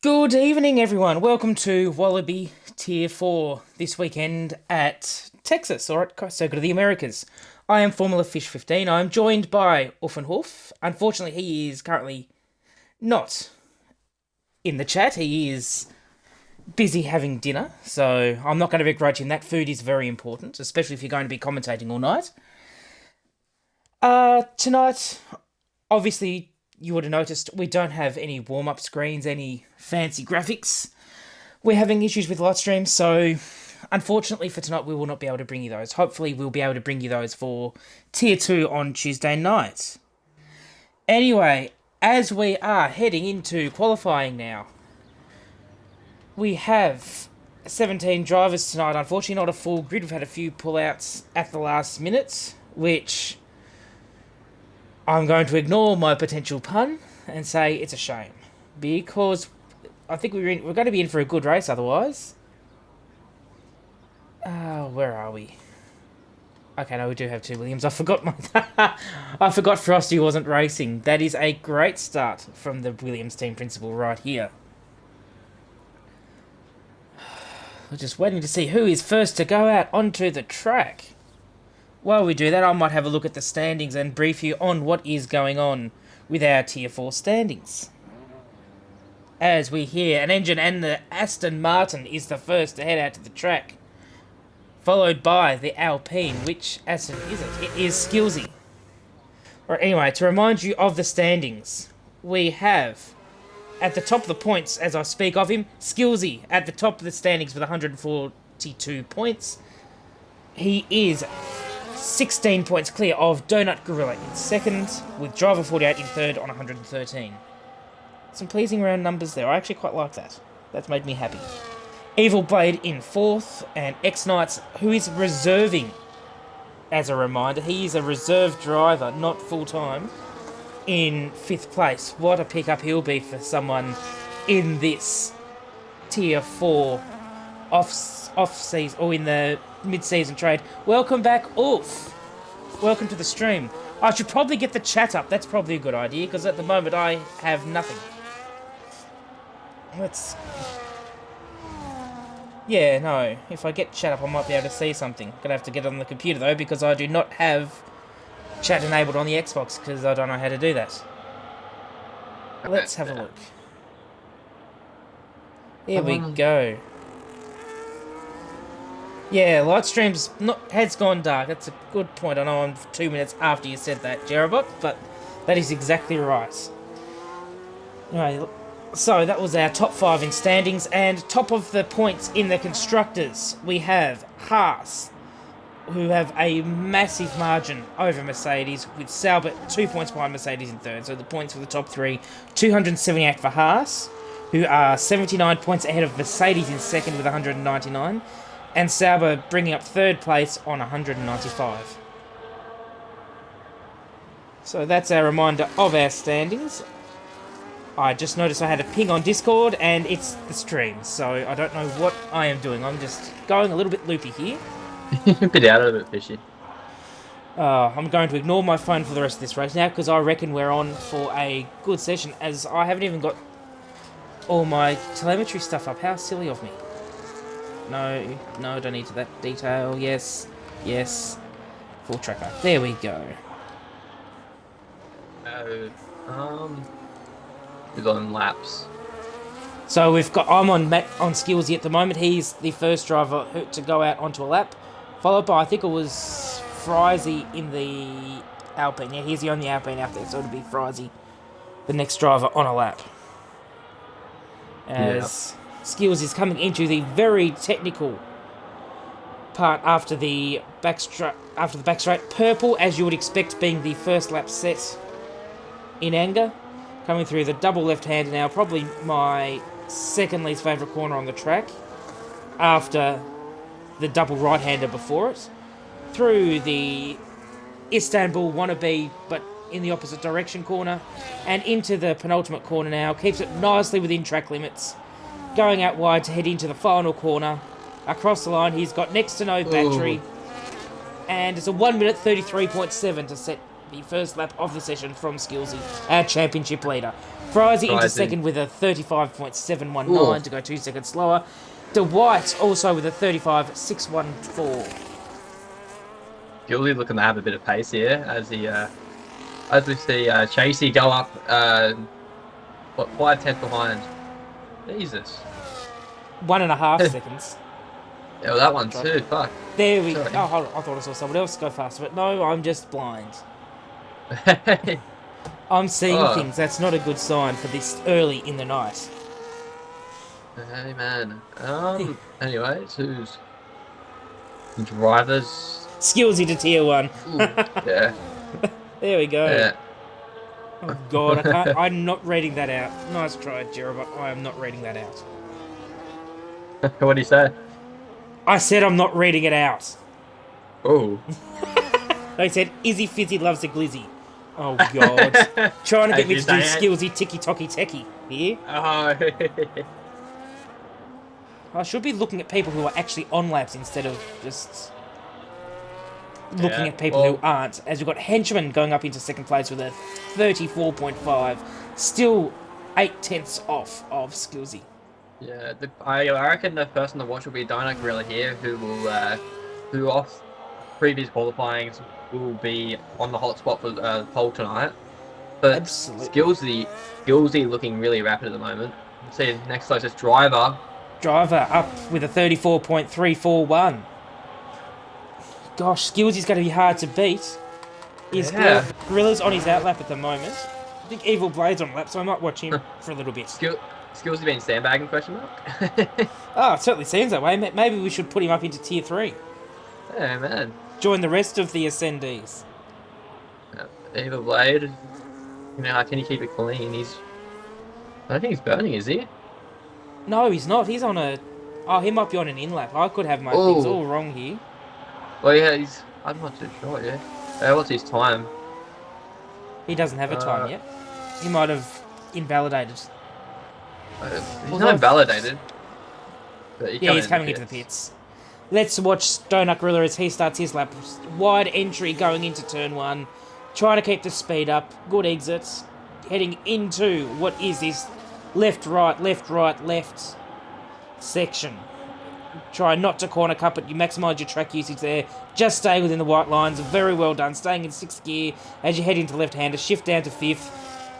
Good evening, everyone. Welcome to Wallaby Tier 4 this weekend at Texas, or at Circuit of the Americas. I am Formula Fish 15. I am joined by Uffenhof. Unfortunately, he is currently not in the chat. He is busy having dinner, so I'm not going to begrudge him. That food is very important, especially if you're going to be commentating all night. Tonight, obviously, you would have noticed we don't have any warm-up screens, any fancy graphics. We're having issues with light streams, so unfortunately for tonight we will not be able to bring you those. Hopefully we'll be able to bring you those for Tier 2 on Tuesday night. Anyway, as we are heading into qualifying now, we have 17 drivers tonight. Unfortunately not a full grid. We've had a few pullouts at the last minute, which I'm going to ignore my potential pun and say it's a shame, because I think we're going to be in for a good race otherwise. Where are we? Okay, no, we do have two Williams. I forgot I forgot Frosty wasn't racing. That is a great start from the Williams team principal right here. We're just waiting to see who is first to go out onto the track. While we do that, I might have a look at the standings and brief you on what is going on with our Tier 4 standings. As we hear an engine, and the Aston Martin is the first to head out to the track, followed by the Alpine. Which Aston is it? It is Skillsy. Right, anyway, to remind you of the standings, we have at the top of the points, as I speak of him, Skillsy at the top of the standings with 142 points. He is 16 points clear of Donut Gorilla in second, with Driver 48 in third on 113. Some pleasing round numbers there. I actually quite like that. That's made me happy. Evil Blade in fourth, and X-Knights, who is reserving, as a reminder, he is a reserve driver, not full-time, in fifth place. What a pickup he'll be for someone in this Tier 4 off-season, or in the mid-season trade. Welcome back, Ulf. Welcome to the stream. I should probably get the chat up. That's probably a good idea, because at the moment I have nothing. Yeah, no. If I get chat up, I might be able to see something. Gonna have to get it on the computer, though, because I do not have chat enabled on the Xbox, because I don't know how to do that. Let's have a look. Here we go. Yeah, light stream's has gone dark. That's a good point. I know I'm 2 minutes after you said that, Jerobot, but that is exactly right. Anyway, so that was our top 5 in standings, and top of the points in the constructors, we have Haas, who have a massive margin over Mercedes, with Sauber 2 points behind Mercedes in third. So the points for the top 3, 278 for Haas, who are 79 points ahead of Mercedes in second with 199. And Sauber bringing up third place on 195. So that's our reminder of our standings. I just noticed I had a ping on Discord, and it's the stream, so I don't know what I am doing. I'm just going a little bit loopy here. A bit out of it, fishy. I'm going to ignore my phone for the rest of this race now, because I reckon we're on for a good session, as I haven't even got all my telemetry stuff up. How silly of me. No, don't need that detail. Yes. Full tracker. There we go. He's on laps. So I'm on Skillsy at the moment. He's the first driver to go out onto a lap, followed by, I think it was Frizy in the Alpine. Yeah, he's the only Alpine out there, so it'll be Frizy, the next driver on a lap. As Skills is coming into the very technical part after the back straight. Purple, as you would expect, being the first lap set in anger. Coming through the double left-hander now, probably my second least favourite corner on the track, after the double right-hander before it. Through the Istanbul wannabe, but in the opposite direction corner, and into the penultimate corner now. Keeps it nicely within track limits. Going out wide to head into the final corner. Across the line, he's got next to no battery. Ooh. And it's a 1 minute 33.7 to set the first lap of the session from Skillsy, our championship leader. Frizy into Frizy. second with a 35.719 Ooh. to go 2 seconds slower. Dwight also with a 35.614. Gilly looking to have a bit of pace here as we see Chasey go up, what, 5 tenths behind. Jesus. 1.5 seconds. Yeah, well, that one too. Fuck. There we go. Sorry. Oh, hold on. I thought I saw someone else go faster, but no, I'm just blind. I'm seeing Oh. things. That's not a good sign for this early in the night. Hey man. Anyways, who's drivers? Skillsy to tier 1. Ooh, yeah. There we go. Yeah. Oh god, I'm not reading that out. Nice try, Jera, but I am not reading that out. What do you say? I said I'm not reading it out. Oh. They said Izzy Fizzy loves a glizzy. Oh god. Trying to get me to do skillsy ticky tocky techie here. Oh. I should be looking at people who are actually on laps instead of just looking at people who aren't. As we've got Henchman going up into second place with a 34.5. Still 8 tenths off of Skillsy. Yeah, I reckon the person to watch will be Donut Gorilla here, who off previous qualifyings will be on the hot spot for the pole tonight. But Absolutely. Skillsy looking really rapid at the moment. See, next closest driver. Driver up with a 34.341. Gosh, Skillsy's going to be hard to beat. Gorilla's on his outlap at the moment. I think Evil Blade's on lap, so I might watch him for a little bit. Skillsy been sandbagging, question mark? Oh, it certainly seems that way. Maybe we should put him up into tier 3. Yeah, man. Join the rest of the ascendees. Evil Blade. You know, how can you keep it clean? I don't think he's burning, is he? No, he's not. He's on a... Oh, he might be on an in-lap. I could have my things all wrong here. Well, yeah, I'm not too sure, yeah. What's his time? He doesn't have a time yet. He might have invalidated. He's not invalidated. But He's coming into the pits. Let's watch Donut Gorilla as he starts his lap. Wide entry going into turn 1. Trying to keep the speed up. Good exits. Heading into what is this left, left section. Try not to corner cut, but you maximise your track usage there. Just stay within the white lines. Very well done. Staying in 6th gear as you head into left-hander. Shift down to 5th.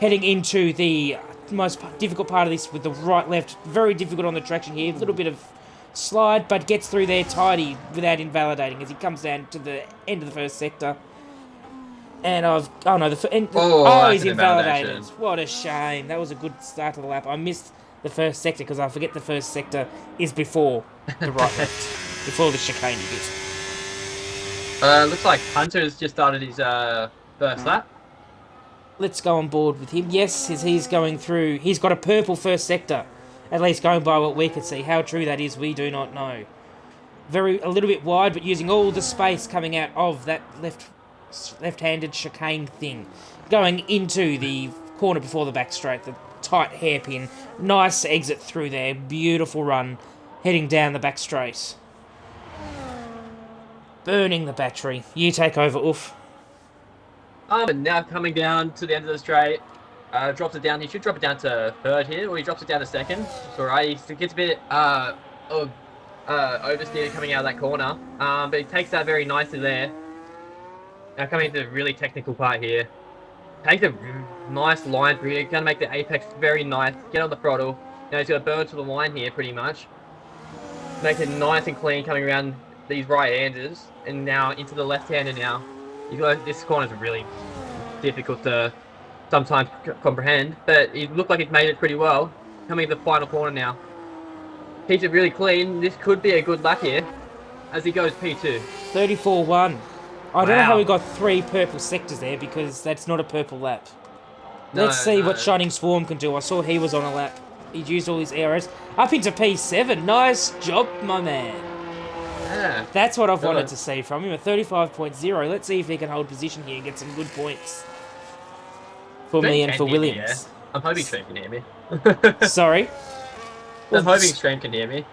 Heading into the most difficult part of this with the right-left. Very difficult on the traction here. A little bit of slide, but gets through there tidy without invalidating as he comes down to the end of the first sector. And he's invalidated. What a shame. That was a good start to the lap. I missed the first sector because I forget the first sector is before the right left, before the chicane bit. Looks like Hunter's just started his first lap. Let's go on board with him. Yes, as he's going through, he's got a purple first sector. At least going by what we could see. How true that is, we do not know. A little bit wide, but using all the space coming out of that left-handed chicane thing. Going into the corner before the back straight, the tight hairpin. Nice exit through there. Beautiful run. Heading down the back straight. Burning the battery. You take over, Oof. And now coming down to the end of the straight. Drops it down. He should drop it down to 3rd here, or he drops it down to 2nd. It's alright. He gets a bit of oversteer coming out of that corner. But he takes that very nicely there. Now coming into the really technical part here. Takes a nice line through here. Gonna make the apex very nice. Get on the throttle. Now he's got a burn to the line here pretty much. Makes it nice and clean coming around these right-handers. And now into the left-hander now. This corner's really difficult to sometimes comprehend. But it looked like it made it pretty well. Coming to the final corner now. Keeps it really clean. This could be a good lap here. As he goes P2. 34-1. I don't know how we got 3 purple sectors there because that's not a purple lap. Let's see what Shining Swarm can do. I saw he was on a lap. He used all his arrows. Up into P7. Nice job, my man. Yeah. That's what I've wanted to see from him. A 35.0. Let's see if he can hold position here and get some good points. For me and for Williams. I'm hoping Stream can hear me. Sorry? I'm hoping Stream can hear me.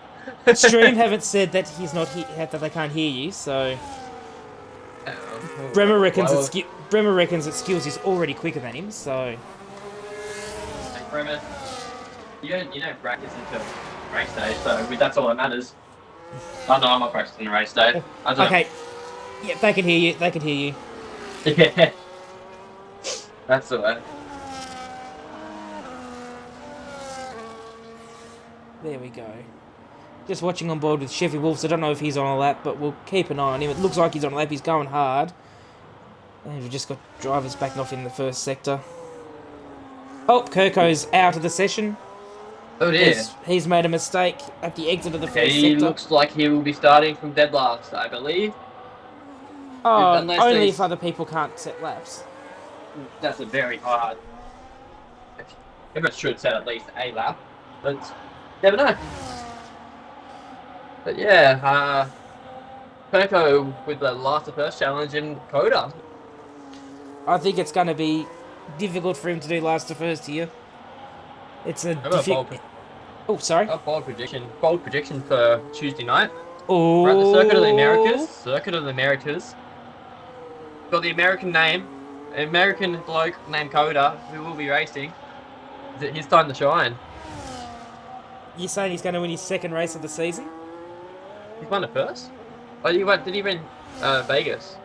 Stream haven't said that he's not that they can't hear you, so... Bremer reckons that Skills is already quicker than him, so... Bremer, you don't practice until race day, so that's all that matters. I know I'm not practicing the race day. I don't Okay. Yeah, they can hear you. They can hear you. Yeah. That's all right. There we go. Just watching on board with Chevy Wolves. I don't know if he's on a lap, but we'll keep an eye on him. It looks like he's on a lap. He's going hard. And we've just got drivers backing off in the first sector. Oh, Kirko's out of the session. Oh dear. He's made a mistake at the exit of the first He sector. looks like he will be starting from dead last, I believe. Oh, Unless only there's- if other people can't set laps. That's a very hard. Everyone should set at least a lap, but never know. But yeah, Kirko with the last to first challenge in COTA. I think it's going to be difficult for him to do last to first here. It's a Oh, sorry. A bold prediction. Bold prediction for Tuesday night. Oh. We're at the Circuit of the Americas. Circuit of the Americas. Got the American name. An American bloke named COTA who will be racing. Is it his time to shine? You're saying he's going to win his second race of the season? He's won it first? Oh, did he win Vegas?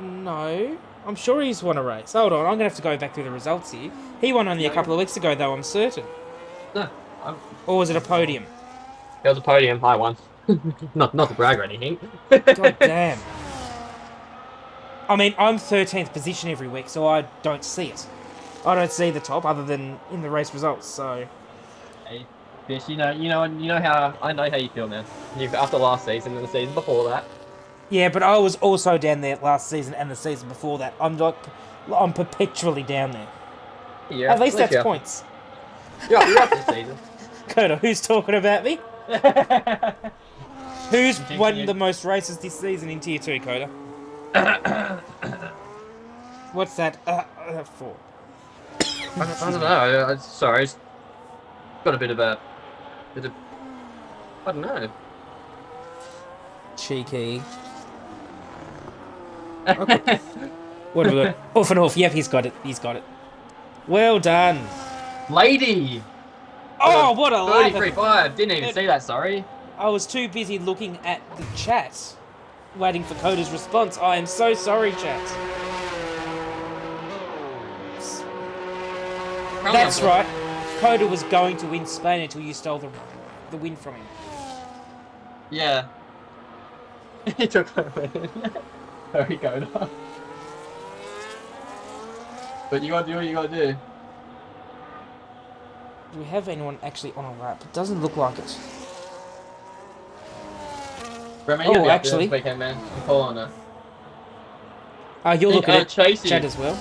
No. I'm sure he's won a race. Hold on, I'm going to have to go back through the results here. He won only a couple of weeks ago, though, I'm certain. No. Or was it a podium? It was a podium. I won. not to brag or anything. God damn. I mean, I'm 13th position every week, so I don't see it. I don't see the top other than in the race results, so... Hey, Fish, you know how I know how you feel, man. After last season and the season before that. Yeah, but I was also down there last season and the season before that. I'm perpetually down there. Yeah. At least that's points. You're up this season. COTA, who's talking about me? Who's won the most races this season in Tier 2, COTA? What's that? 4. I don't know. Sorry, it's got a bit of I don't know. Cheeky. Okay. What have we got? Off and off. Yep, he's got it. He's got it. Well done. Lady! Oh, what a lap. 33.5. Didn't even see that, sorry. I was too busy looking at the chat, waiting for COTA's response. I am so sorry, chat. That's right. COTA was going to win Spain until you stole the win from him. Yeah. He took the win. Very COTA. But you gotta do what you gotta do. Do we have anyone actually on a lap? It doesn't look like it. Oh, actually. This weekend, man. I'm calling her. You're looking at Chasey. chat as well.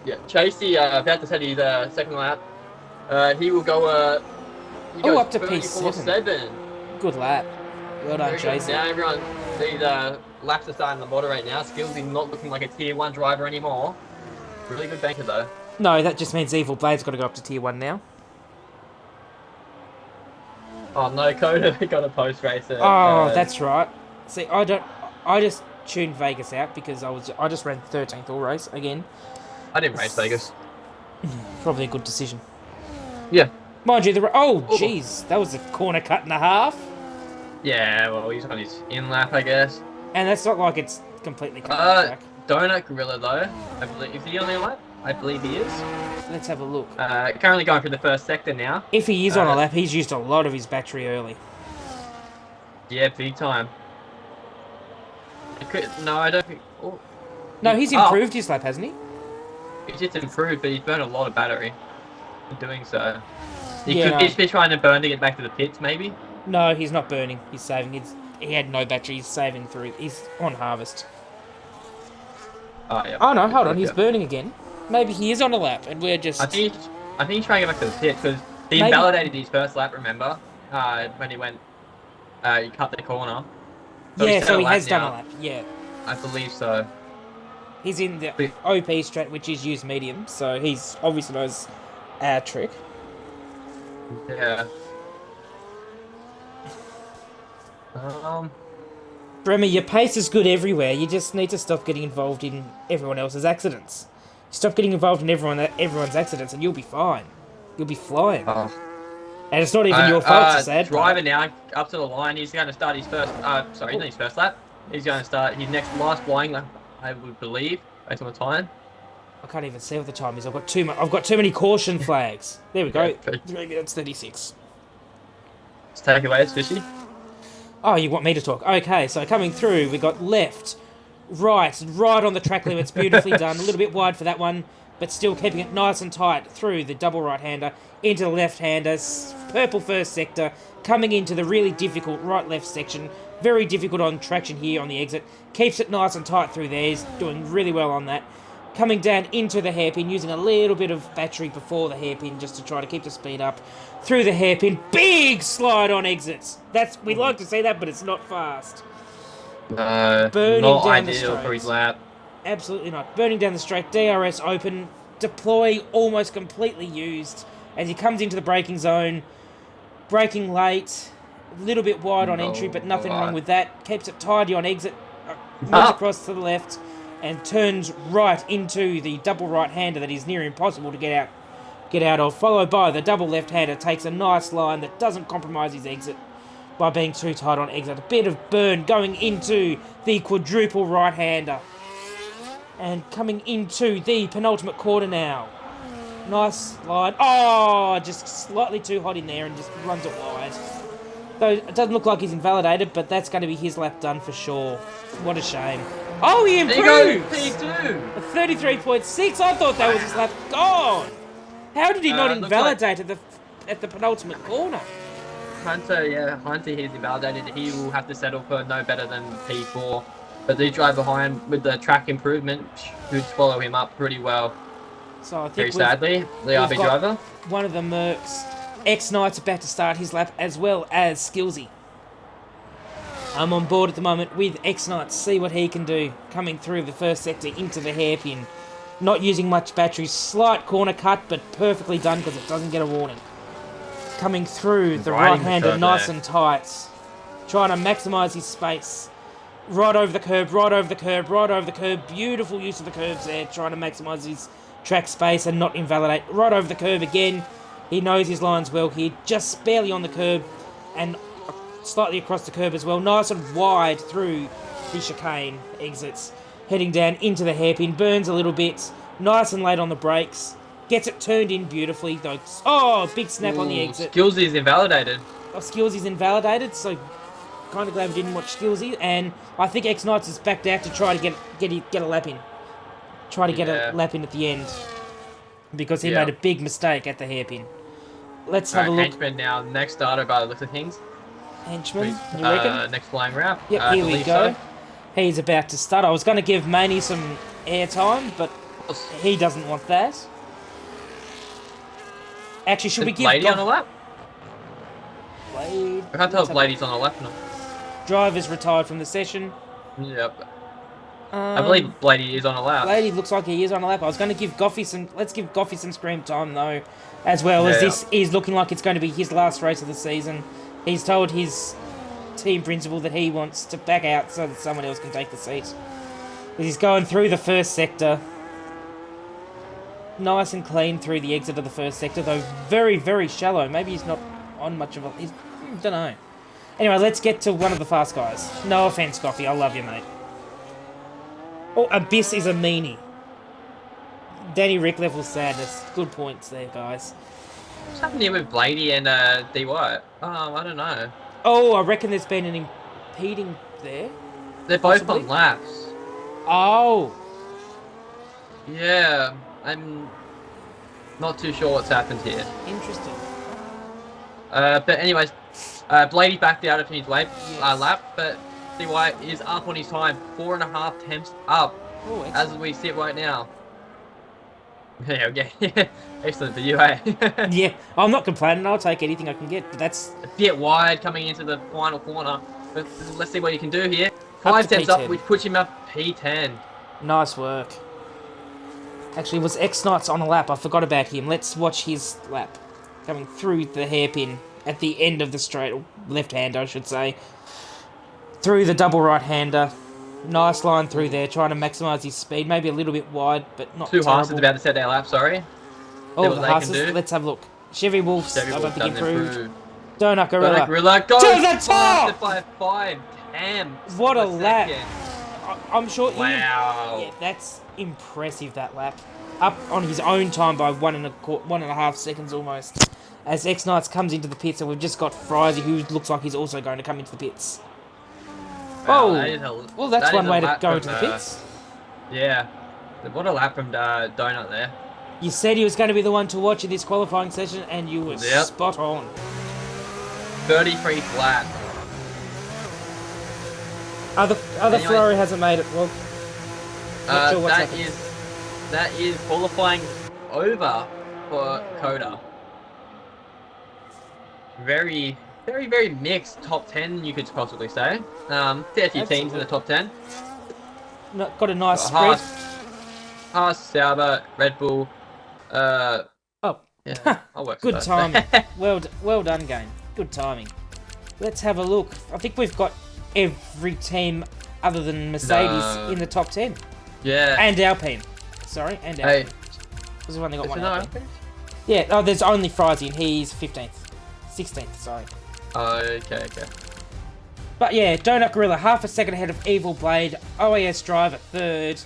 Yeah, Chasey, about to set his second lap. He will go, he goes up to P7. 7. Good lap. Well done, Chasey. Now everyone, these laps are starting to moderate now. Skillsy not looking like a tier 1 driver anymore. Really good banker though. No, that just means Evil Blade's got to go up to tier 1 now. Oh no, COTA got a post racer. That's right. See, I just tuned Vegas out because I just ran 13th all race again. I didn't race Vegas. Probably a good decision. Yeah. Mind you, jeez, that was a corner cut and a half. Yeah, well, he's on his in lap, I guess. And that's not like it's completely cut the track. Donut Gorilla though, I believe, is he on the lap? I believe he is. Let's have a look. Currently going through the first sector now. If he is on a lap, he's used a lot of his battery early. Yeah, big time. No, I don't think... Oh. No, he's improved his lap, hasn't he? He's just improved, but he's burned a lot of battery in doing so. He Yeah, could be trying to burn to get back to the pits, maybe? No, he's not burning. He's saving. He had no battery. He's saving through. He's on harvest. Oh, yeah. Oh, no, hold on. He's burning again. Maybe he is on a lap, and we're just... I think he's trying to get back to the pit, because he invalidated his first lap, remember? When he went... he cut the corner. So yeah, so he has now. done a lap, yeah. I believe so. He's in the OP strat, which is use medium, so he's obviously knows our trick. Yeah. Bremer, your pace is good everywhere. You just need to stop getting involved in everyone else's accidents. Stop getting involved in everyone's accidents, and you'll be fine. You'll be flying. Oh. And it's not even your fault, it's a sad driver part. now up to the line. He's going to start his first. Sorry, not his first lap. He's going to start his last flying lap, I would believe, based on the time. I can't even see what the time is. I've got too many caution flags. There we go. Yeah, 3 minutes 36. Let's take it away, it's fishy. Oh, you want me to talk? Okay, so coming through, we got left, right on the track limits. Beautifully done. A little bit wide for that one, but still keeping it nice and tight through the double right-hander into the left-hander. Purple first sector, coming into the really difficult right-left section. Very difficult on traction here on the exit. Keeps it nice and tight through there. He's doing really well on that. Coming down into the hairpin, using a little bit of battery before the hairpin just to try to keep the speed up. Through the hairpin, big slide on exits. We like to see that, but it's not fast. No, Burning not down the ideal for his straight. lap. Absolutely not. Burning down the straight, DRS open, deploy almost completely used as he comes into the braking zone. Braking late, a little bit wide on entry, but nothing wrong with that. Keeps it tidy on exit, moves across to the left, and turns right into the double right-hander that is near impossible to get out of, followed by the double left-hander. Takes a nice line that doesn't compromise his exit by being too tight on exit. A bit of burn going into the quadruple right-hander. And coming into the penultimate quarter now. Nice line. Oh, just slightly too hot in there and just runs it wide. Though it doesn't look like he's invalidated, but that's going to be his lap done for sure. What a shame. Oh, he improves! There you go, P2! A 33.6. I thought that was his lap gone. How did he not invalidate at the penultimate corner? Hunter he's invalidated. He will have to settle for no better than P4. But the driver behind with the track improvement should follow him up pretty well. So I think very sadly, the RB driver. One of the Mercs. X-Knight's about to start his lap as well as Skillsy. I'm on board at the moment with X-Knight. See what he can do. Coming through the first sector into the hairpin. Not using much battery. Slight corner cut, but perfectly done because it doesn't get a warning. Coming through the right-hander nice and tight. Trying to maximise his space. Right over the curb, right over the curb, right over the curb. Beautiful use of the curbs there. Trying to maximise his track space and not invalidate. Right over the curb again. He knows his lines well here. Just barely on the curb and slightly across the curb as well. Nice and wide through the chicane exits. Heading down into the hairpin. Burns a little bit. Nice and late on the brakes. Gets it turned in beautifully though. Oh, big snap on the exit. Skillsy's invalidated. Oh, Skillsy's invalidated, so kind of glad we didn't watch Skillsy. And I think X-Knights is backed out to try to get a lap in. Try to get a lap in at the end. Because he made a big mistake at the hairpin. Let's have a look. Henchman now, next starter by the looks of things. Henchman, you reckon? Next flying wrap. Yep, here we go. So. He's about to start. I was going to give Maney some airtime, but he doesn't want that. Actually, should we give Lady on the lap? Blade. I can't tell if Lady's on the lap or not. Driver's retired from the session. Yep. I believe Blady is on a lap. Blady looks like he is on a lap. I was going to give Goffey some... Let's give Goffey some scream time, though. As well as this is looking like it's going to be his last race of the season. He's told his team principal that he wants to back out so that someone else can take the seat. He's going through the first sector. Nice and clean through the exit of the first sector, though very, very shallow. Maybe he's not on much of a... I don't know. Anyway, let's get to one of the fast guys. No offence, Goffey. I love you, mate. Oh, Abyss is a meanie. Danny Rick level sadness. Good points there, guys. What's happening with Blady and DY? I don't know. Oh, I reckon there's been an impeding there. They're both on laps. Oh. Yeah, I'm not too sure what's happened here. Interesting. But anyways, Blady backed out of his lap, but DY is up on his time. 4.5 temps up as we sit right now. Yeah, okay. Excellent for you, eh? Yeah, I'm not complaining. I'll take anything I can get, but that's... A bit wide coming into the final corner. But let's see what you can do here. 5 temps up, which puts him up P10. Nice work. Actually, it was X-Knights on a lap. I forgot about him. Let's watch his lap. Coming through the hairpin at the end of the straight, left-hander, I should say. Through the double right-hander. Nice line through there, trying to maximise his speed. Maybe a little bit wide, but not Two terrible. Haas's about to set their lap, sorry. Oh, See the what they can Haas's. do. Let's have a look. Chevy Wolves, Chevy I don't Wolf think doesn't improved. improve. Donut Gorilla. Donut Gorilla goes to the faster top! by 5 tenths. What a per lap. second. I'm sure. Wow. Yeah, that's impressive, that lap. Up on his own time by 1.5 seconds almost. As X-Knights comes into the pits, and we've just got Frizy, who looks like he's also going to come into the pits. Wow, Oh, that is well, that's that one is a way to lap go from, into the pits. Yeah. What a lap from Donut there. You said he was going to be the one to watch in this qualifying session, and you were Yep. spot on. 33th lap. Other Anyway. Ferrari hasn't made it. Well, not sure what's happened. That is qualifying over for COTA. Very, very, very mixed top 10, you could possibly say. Fair few teams in the top 10. Got a nice spread. Haas, Sauber, Red Bull. Oh, Yeah, I'll work. good timing. well done, game. Good timing. Let's have a look. I think we've got every team other than Mercedes in the top 10. Yeah. And Alpine. Sorry, and Alpine. Hey, We've only got is one it not Alpine. Alpine? Yeah, oh, there's only Frizy, and he's 15th. 16th, sorry. Okay. But yeah, Donut Gorilla, half a second ahead of Evil Blade. OAS Driver, 3rd.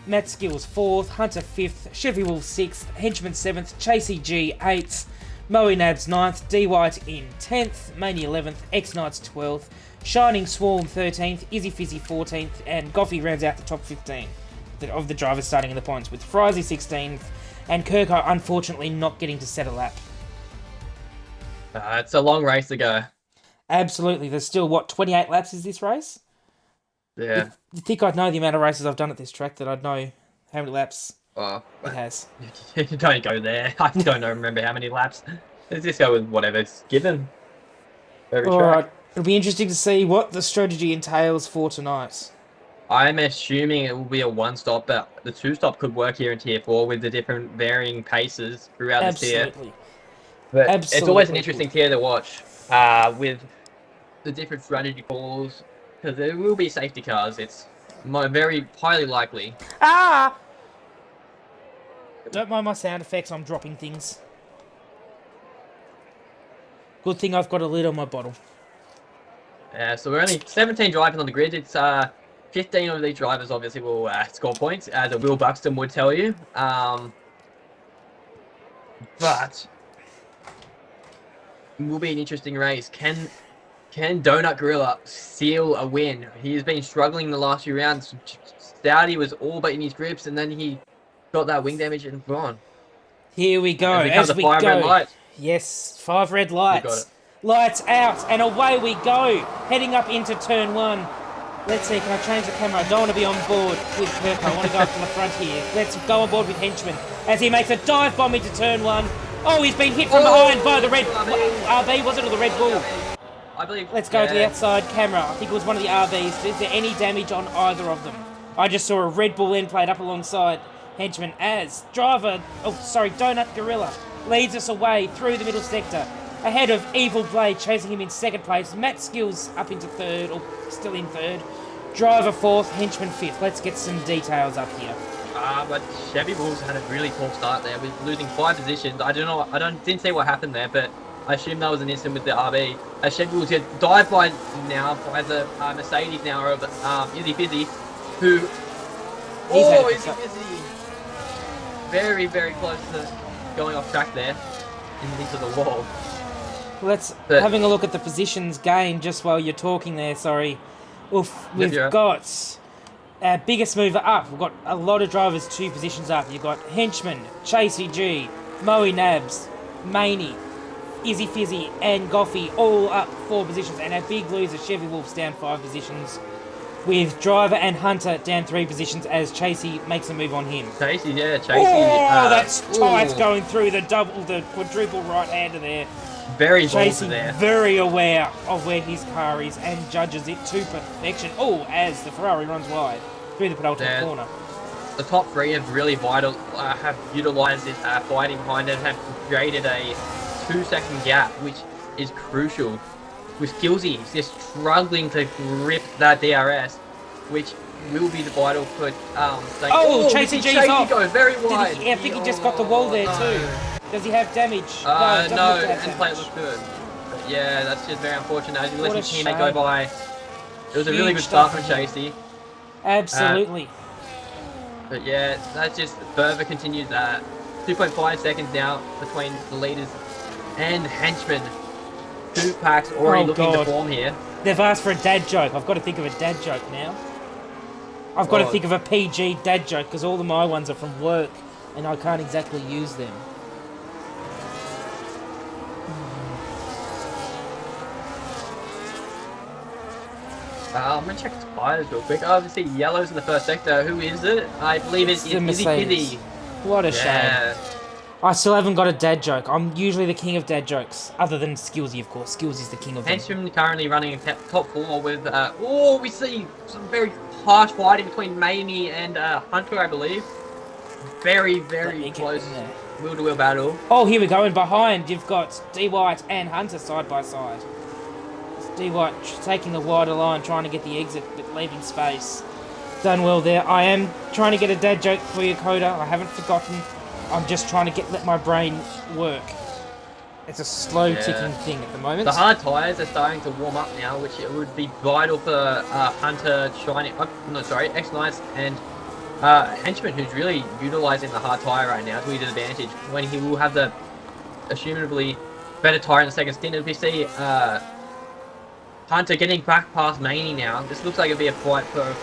Matt Skills, 4th. Hunter, 5th. Chevy Wolf, 6th. Henchman, 7th. Chasey G, 8th. Moe Nabs, 9th. D White in 10th. Mania, 11th. X Knights, 12th. Shining Swarm, 13th. Izzy Fizzy, 14th. And Goffy rounds out the top 15 of the drivers starting in the points, with Frizy 16th. And Kirko, unfortunately, not getting to set a lap. It's a long race to go. Absolutely. There's still, 28 laps is this race? Yeah. You think I'd know the amount of races I've done at this track, that I'd know how many laps Oh, it has? don't go there. I don't remember how many laps. Let's just go with whatever's given. Every track. Alright, it'll be interesting to see what the strategy entails for tonight. I'm assuming it will be a one-stop, but the two-stop could work here in Tier 4 with the different varying paces throughout the tier. Absolutely. But Absolutely. it's always an interesting tier to watch with the different strategy calls, because there will be safety cars. It's very highly likely. Ah! Don't mind my sound effects, I'm dropping things. Good thing I've got a lid on my bottle. So we're only 17 drivers on the grid. It's 15 of these drivers obviously will score points, as a Will Buxton would tell you. But it will be an interesting race. Can Donut Gorilla seal a win? He has been struggling the last few rounds. Stouty was all but in his grips, and then he got that wing damage and gone. Here we go, And becomes as a we 5 red go. light. Yes, 5 red You lights. got it. Lights out, and away we go. Heading up into turn 1. Let's see, can I change the camera? I don't want to be on board with Kirk. I want to go up to the front here. Let's go on board with Henchman as he makes a dive bomb into turn 1. Oh, he's been hit from behind by the Red RB, was it, or the Red Bull? I believe. Let's go to the outside camera. I think it was one of the RBs. Is there any damage on either of them? I just saw a Red Bull end plate up alongside Henchman as Donut Gorilla leads us away through the middle sector. Ahead of Evil Blade, chasing him in 2nd place. Matt Skills up into 3rd, or still in 3rd. Driver 4th, Henchman 5th. Let's get some details up here. But Chevy Bulls had a really poor start there, with losing 5 positions. Didn't see what happened there, but I assume that was an incident with the RB. Chevy Bulls get dived by the Mercedes now of Izzy Fizzy, who Izzy Fizzy, very, very close to going off track there into the wall. Having a look at the positions gained just while you're talking there, sorry. We've got our biggest mover up. We've got a lot of drivers 2 positions up. You've got Henchman, Chasey G, Moe Nabs, Maney, Izzy Fizzy, and Goffy all up 4 positions. And our big loser, Chevy Wolves, down 5 positions. With Driver and Hunter down 3 positions as Chasey makes a move on him. Chasey. Oh, that's tight going through the quadruple right-hander there. Very Chasey there. very aware of where his car is and judges it to perfection. Oh, as the Ferrari runs wide through the penultimate corner. The top 3 have really have utilised this fighting behind it, have created a 2-second gap, which is crucial. With Skillsy just struggling to grip that DRS, which will be the vital for saying, Oh, Chasey G's Chasey off. go very wide. I think he just got the wall there too. Does he have damage? No, it doesn't No, look to have and play damage. looked good. But yeah, that's just very unfortunate. As you let What a his teammate go shame. by. It was a really Huge good start from stuff. Chasey. Absolutely. But yeah, that just further continues that. 2.5 seconds now between the leaders and Henchman. 2 packs already looking to form here. They've asked for a dad joke. I've got to think of a dad joke now. I've got to think of a PG dad joke because all of my ones are from work and I can't exactly use them. I'm going to check his fires real quick. Obviously, yellow's in the first sector. Who is it? I believe it's the Izzy Mercedes. Kizzy. What a Yeah. shame. I still haven't got a dad joke. I'm usually the king of dad jokes, other than Skillsy, of course. Skillsy's the king of them. Henchman currently running top 4 with, we see some very harsh fighting between Mamie and Hunter, I believe. Very, very close wheel-to-wheel battle. Oh, here we go. And behind, you've got D White and Hunter side by side. D White taking the wider line, trying to get the exit, but leaving space. Done well there. I am trying to get a dad joke for you, COTA. I haven't forgotten. I'm just trying to let my brain work. It's a slow ticking thing at the moment. The hard tyres are starting to warm up now, which it would be vital for Hunter, X-Nice and Henchman, who's really utilising the hard tyre right now to his advantage, when he will have the assumably better tyre in the second stint. If we see Hunter getting back past Maney now, this looks like it'll be a fight for a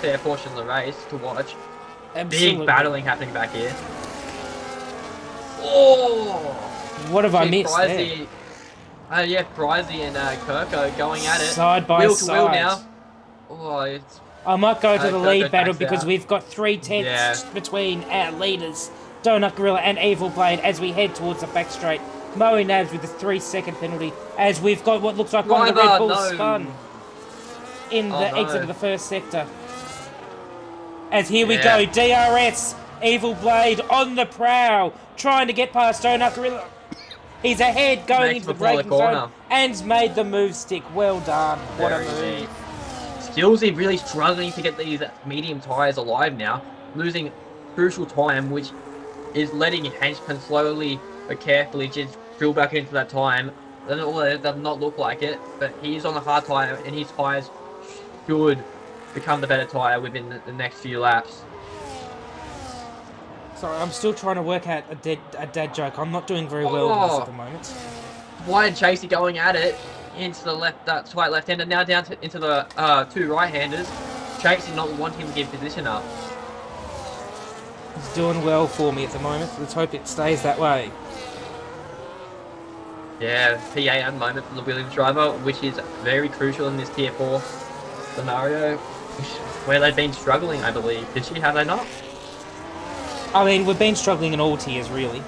fair portion of the race to watch. Absolutely. Big battling happening back here. Oh! What have I missed there? Yeah, Brizzy and Kirko going at it. Side by wheel side. to wheel now. Oh, it's... I might go to the lead Kirko battle backs because out. we've got 3 tenths between our leaders, Donut Gorilla and Evil Blade, as we head towards the back straight. Moe Nabs with a 3-second penalty, as we've got what looks like one of the Red Bulls spun in the exit of the first sector. As here we go, DRS, Evil Blade on the prowl, trying to get past Donut Gorilla. He's ahead going into the braking zone and's made the move stick. Well done. What a move. Skillsy really struggling to get these medium tyres alive now, losing crucial time, which is letting Henchman slowly but carefully just drill back into that time. It does not look like it, but he's on the hard tyre and his tyres should become the better tyre within the next few laps. Sorry, I'm still trying to work out a dad joke. I'm not doing very well with this at the moment. Wide Chasey going at it into the left, slight left-hander, now down into the 2 right-handers. Chasey not wanting to give position up. He's doing well for me at the moment. Let's hope it stays that way. Yeah, P8 moment from the Williams driver, which is very crucial in this Tier 4 scenario, where they've been struggling, I believe. Have they not? I mean, we've been struggling in all tiers, really.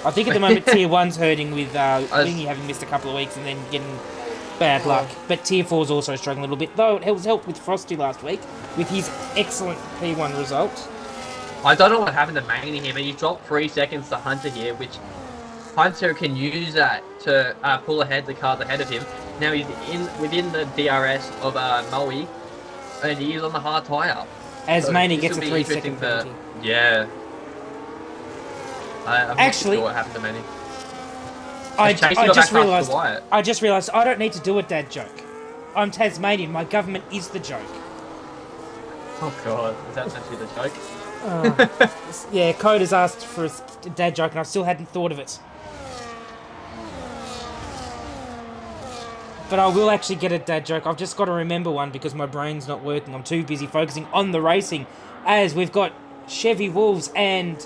I think at the moment Tier 1's hurting with Wingy having missed a couple of weeks and then getting bad luck. But Tier 4's also struggling a little bit, though it was helped with Frosty last week with his excellent P1 result. I don't know what happened to Maney here, but he dropped 3 seconds to Hunter here, which Hunter can use that to pull ahead the cars ahead of him. Now he's within the DRS of Moe, and he is on the hard tyre. As Maney gets a 3-second penalty. Yeah. I'm Actually, not sure what happened to Manny. I just realised I don't need to do a dad joke. I'm Tasmanian. My government is the joke. Oh god, is that essentially the joke? Yeah, COTA's asked for a dad joke and I still hadn't thought of it. But I will actually get a dad joke. I've just got to remember one because my brain's not working. I'm too busy focusing on the racing. As we've got Chevy Wolves and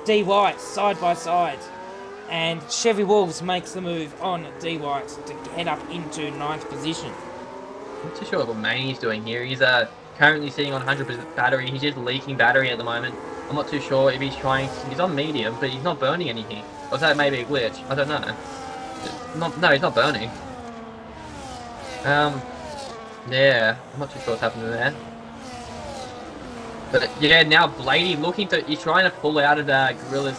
D White side by side. And Chevy Wolves makes the move on D White to head up into 9th position. I'm not too sure what Manny's doing here. He's currently sitting on 100% battery. He's just leaking battery at the moment. I'm not too sure if he's on medium, but he's not burning anything. Or is that maybe a glitch? I don't know. No, he's not burning. Yeah, I'm not too sure what's happening there. But yeah, now Bladey he's trying to pull out of Gorilla's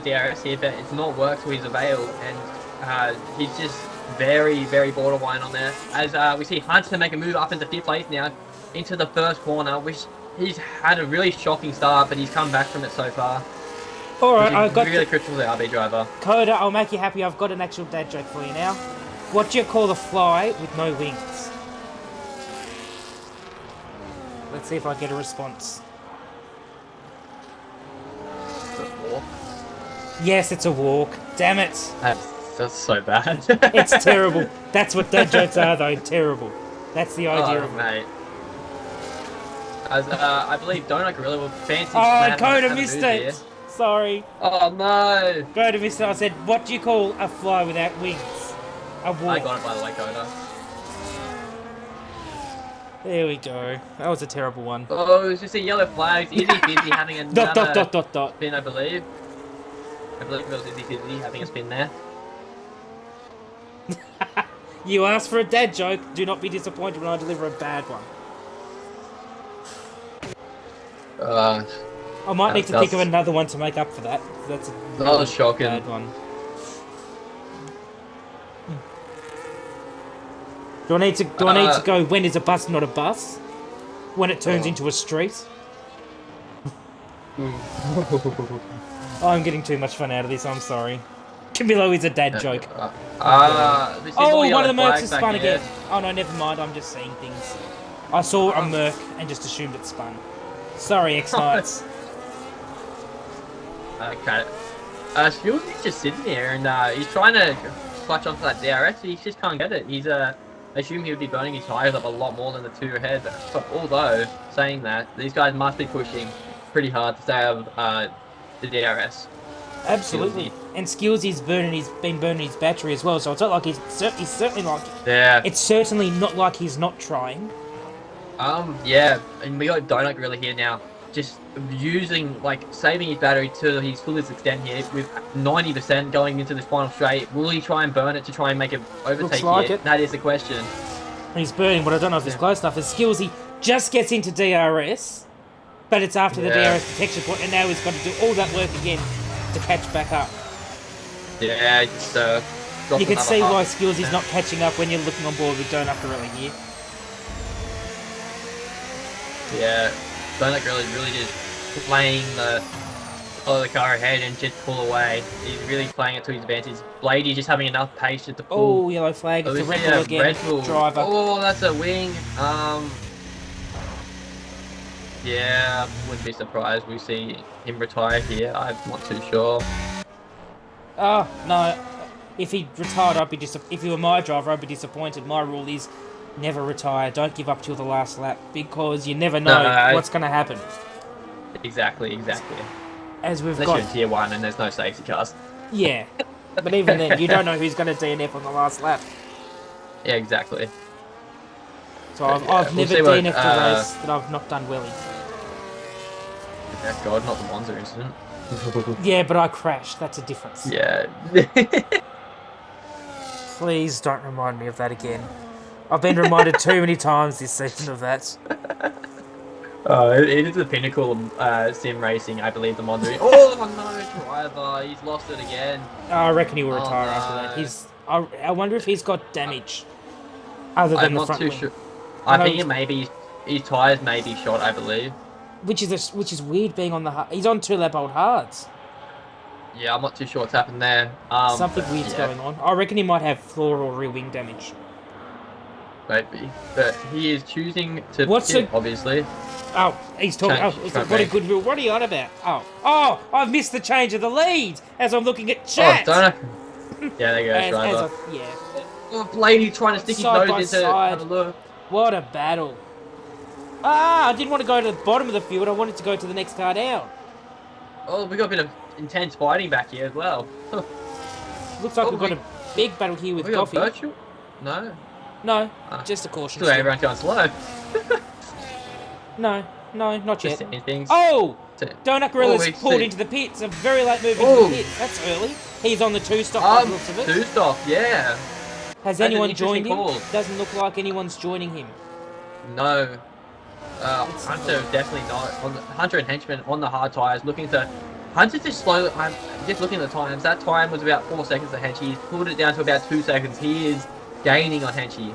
DRS here, but it's not worked to his avail, and he's just very, very borderline on there. As we see Hunter make a move up into 5th place now, into the first corner, which he's had a really shocking start, but he's come back from it so far. Alright, Which I've is got really critical to the RB driver. COTA, I'll make you happy. I've got an actual dad joke for you now. What do you call a fly with no wings? Let's see if I get a response. Yes, it's a walk. Damn it. That's so bad. It's terrible. That's what dad jokes are, though. Terrible. That's the idea of it. Mate. As I believe Donut Gorilla will fancy. Oh, COTA missed it. Here. Sorry. Oh no. COTA missed it. I said, what do you call a fly without wings? A walk. I got it by the way, COTA. There we go. That was a terrible one. Oh, it's just a yellow flag. Izzy Fizzy having another dot. spin, I believe. I believe it was Izzy Fizzy having a spin there. You asked for a dad joke. Do not be disappointed when I deliver a bad one. I might need to think of another one to make up for that. That's a really shocking bad one. Do I need to go when is a bus not a bus? When it turns into a street? I'm getting too much fun out of this, I'm sorry. Camilo is a dad joke. Oh, one of the mercs is spun again. Oh no, never mind, I'm just seeing things. I saw a merc and just assumed it spun. Sorry, X-Knights. Okay. Skills is just sitting there and he's trying to clutch onto that DRS, he just can't get it. He's I assume he would be burning his tyres up a lot more than the two ahead. But although, saying that, these guys must be pushing pretty hard to stay out of the DRS. Absolutely. And Skillsy's been burning his battery as well, so it's not like he's certainly like... Yeah. It's certainly not like he's not trying. Yeah, and we got Donut Gorilla here now. Just using, saving his battery to his fullest extent here, with 90% going into this final straight. Will he try and burn it to try and make it overtake it? That is the question. He's burning, but I don't know if it's close enough. As Skillsy just gets into DRS, but it's after the DRS detection point, and now he's got to do all that work again to catch back up. Yeah, just you can see why Skillsy's not catching up when you're looking on board with Donut Gorilla here. Yeah, Donut Gorilla is really just playing the car ahead and just pull away. He's really playing it to his advantage. Bladey just having enough patience to pull. Oh, yellow flag. It's a Red Bull again. Red Bull. Driver. Oh, that's a wing. Yeah, wouldn't be surprised we see him retire here. I'm not too sure. Oh, no. If he retired, if he were my driver, I'd be disappointed. My rule is never retire. Don't give up till the last lap, because you never know what's going to happen. Exactly. As we've Unless got... you're in Tier 1 and there's no safety cars. Yeah. But even then, you don't know who's going to DNF on the last lap. Yeah, exactly. So I've never DNF'd a race that I've not done well in. Yeah, God, not the Monza incident. Yeah, but I crashed. That's a difference. Yeah. Please don't remind me of that again. I've been reminded too many times this season of that. It is the pinnacle of sim racing, I believe, the Monza. Oh, no, driver. He's lost it again. I reckon he will retire after that. I wonder if he's got damage other than the front wing. I'm not too sure. I think maybe his tyres may be shot, I believe. Which is weird being on the hard. He's on 2 lap old hards. Yeah, I'm not too sure what's happened there. Something weird's going on. I reckon he might have floor or rear wing damage. Maybe. But he is choosing to pit, obviously. Oh, he's talking. What a good rule. What are you on about? Oh, I've missed the change of the lead as I'm looking at chat. Oh, don't I? Yeah, there you go, driver. Yeah. Oh, Bladey trying to stick his nose into have a look. What a battle. I didn't want to go to the bottom of the field. I wanted to go to the next car down. Oh, we got a bit of intense fighting back here as well. Looks like we've got a big battle here with Coffee. Virtual? No. No, just a caution. Still everyone's going slow. No, not yet. Things. Oh! Donut Gorilla's pulled into the pits. A very late move into the pits. That's early. He's on the 2-stop. Looks of it. 2-stop, yeah. Has anyone joined him? Doesn't look like anyone's joining him. No. Hunter definitely not. Hunter and Henchman on the hard tyres, looking to... Hunter's just slow. I'm just looking at the times. That time was about 4 seconds to Henchy. He's pulled it down to about 2 seconds. He is gaining on Henchy.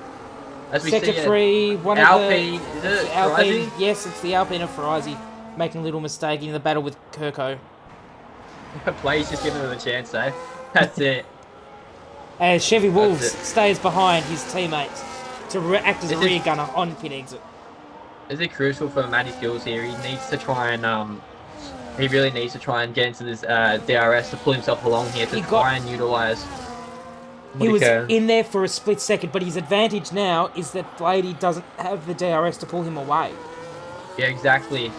As we Sector see 3, one of Alpine, the... is it Alpine, Rising? yes, it's the Alpine of Ferrari making a little mistake in the battle with Kirko. Play's just giving them a chance, eh? That's it. As Chevy That's Wolves it. stays behind his teammates to act as a Is it- rear gunner on pit exit. Is it crucial for Matty Skills here? He needs to try and he really needs to try and get into this DRS to pull himself along here to try and utilize. He was in there for a split second, but his advantage now is that Blady doesn't have the DRS to pull him away. Yeah, exactly.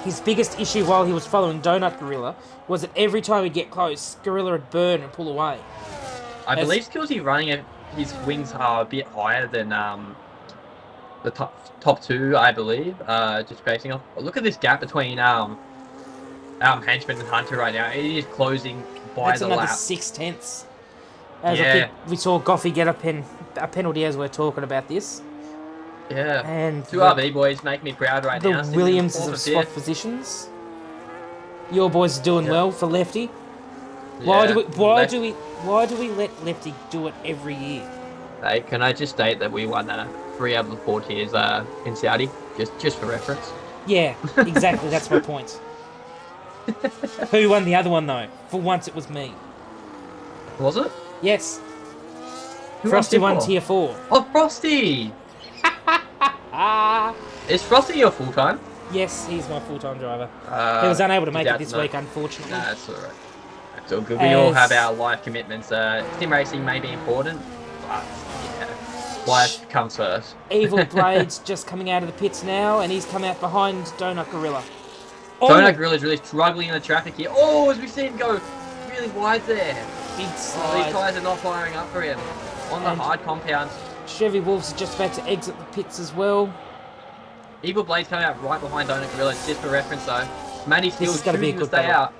His biggest issue while he was following Donut Gorilla was that every time he'd get close, Gorilla would burn and pull away. I believe Skillsy running his wings are a bit higher than the top two, I believe. Just basing off. Look at this gap between Henchman and Hunter right now. It is closing by That's the another lap. 6/10. As Yeah. I think we saw Goffey get a penalty as we're talking about this. Yeah. And Two RB boys make me proud right now. the Williamses have of swapped positions. Your boys are doing well for Lefty. Why do we let Lefty do it every year? Hey, can I just state that we won 3 out of the 4 tiers in Saudi, just for reference. Yeah, exactly. That's my point. Who won the other one though? For once, it was me. Was it? Yes. Who Frosty won tier 4? tier 4. Oh, Frosty! Is Frosty your full time? Yes, he's my full-time driver. He was unable to make it this week, unfortunately. Nah, that's alright. That's all good. We all have our life commitments. Sim racing may be important, but yeah, life comes first. Evil Blade's just coming out of the pits now, and he's come out behind Donut Gorilla. Donut Gorilla's really struggling in the traffic here. Oh, as we see him go really wide there. Big Oh, slide. these tyres are not firing up for him. On the hard compounds. Chevy Wolves are just about to exit the pits as well. Evil Blade's coming out right behind Donut Gorilla, just for reference though. Matty Steele gonna be a choosing to good stay battle. out.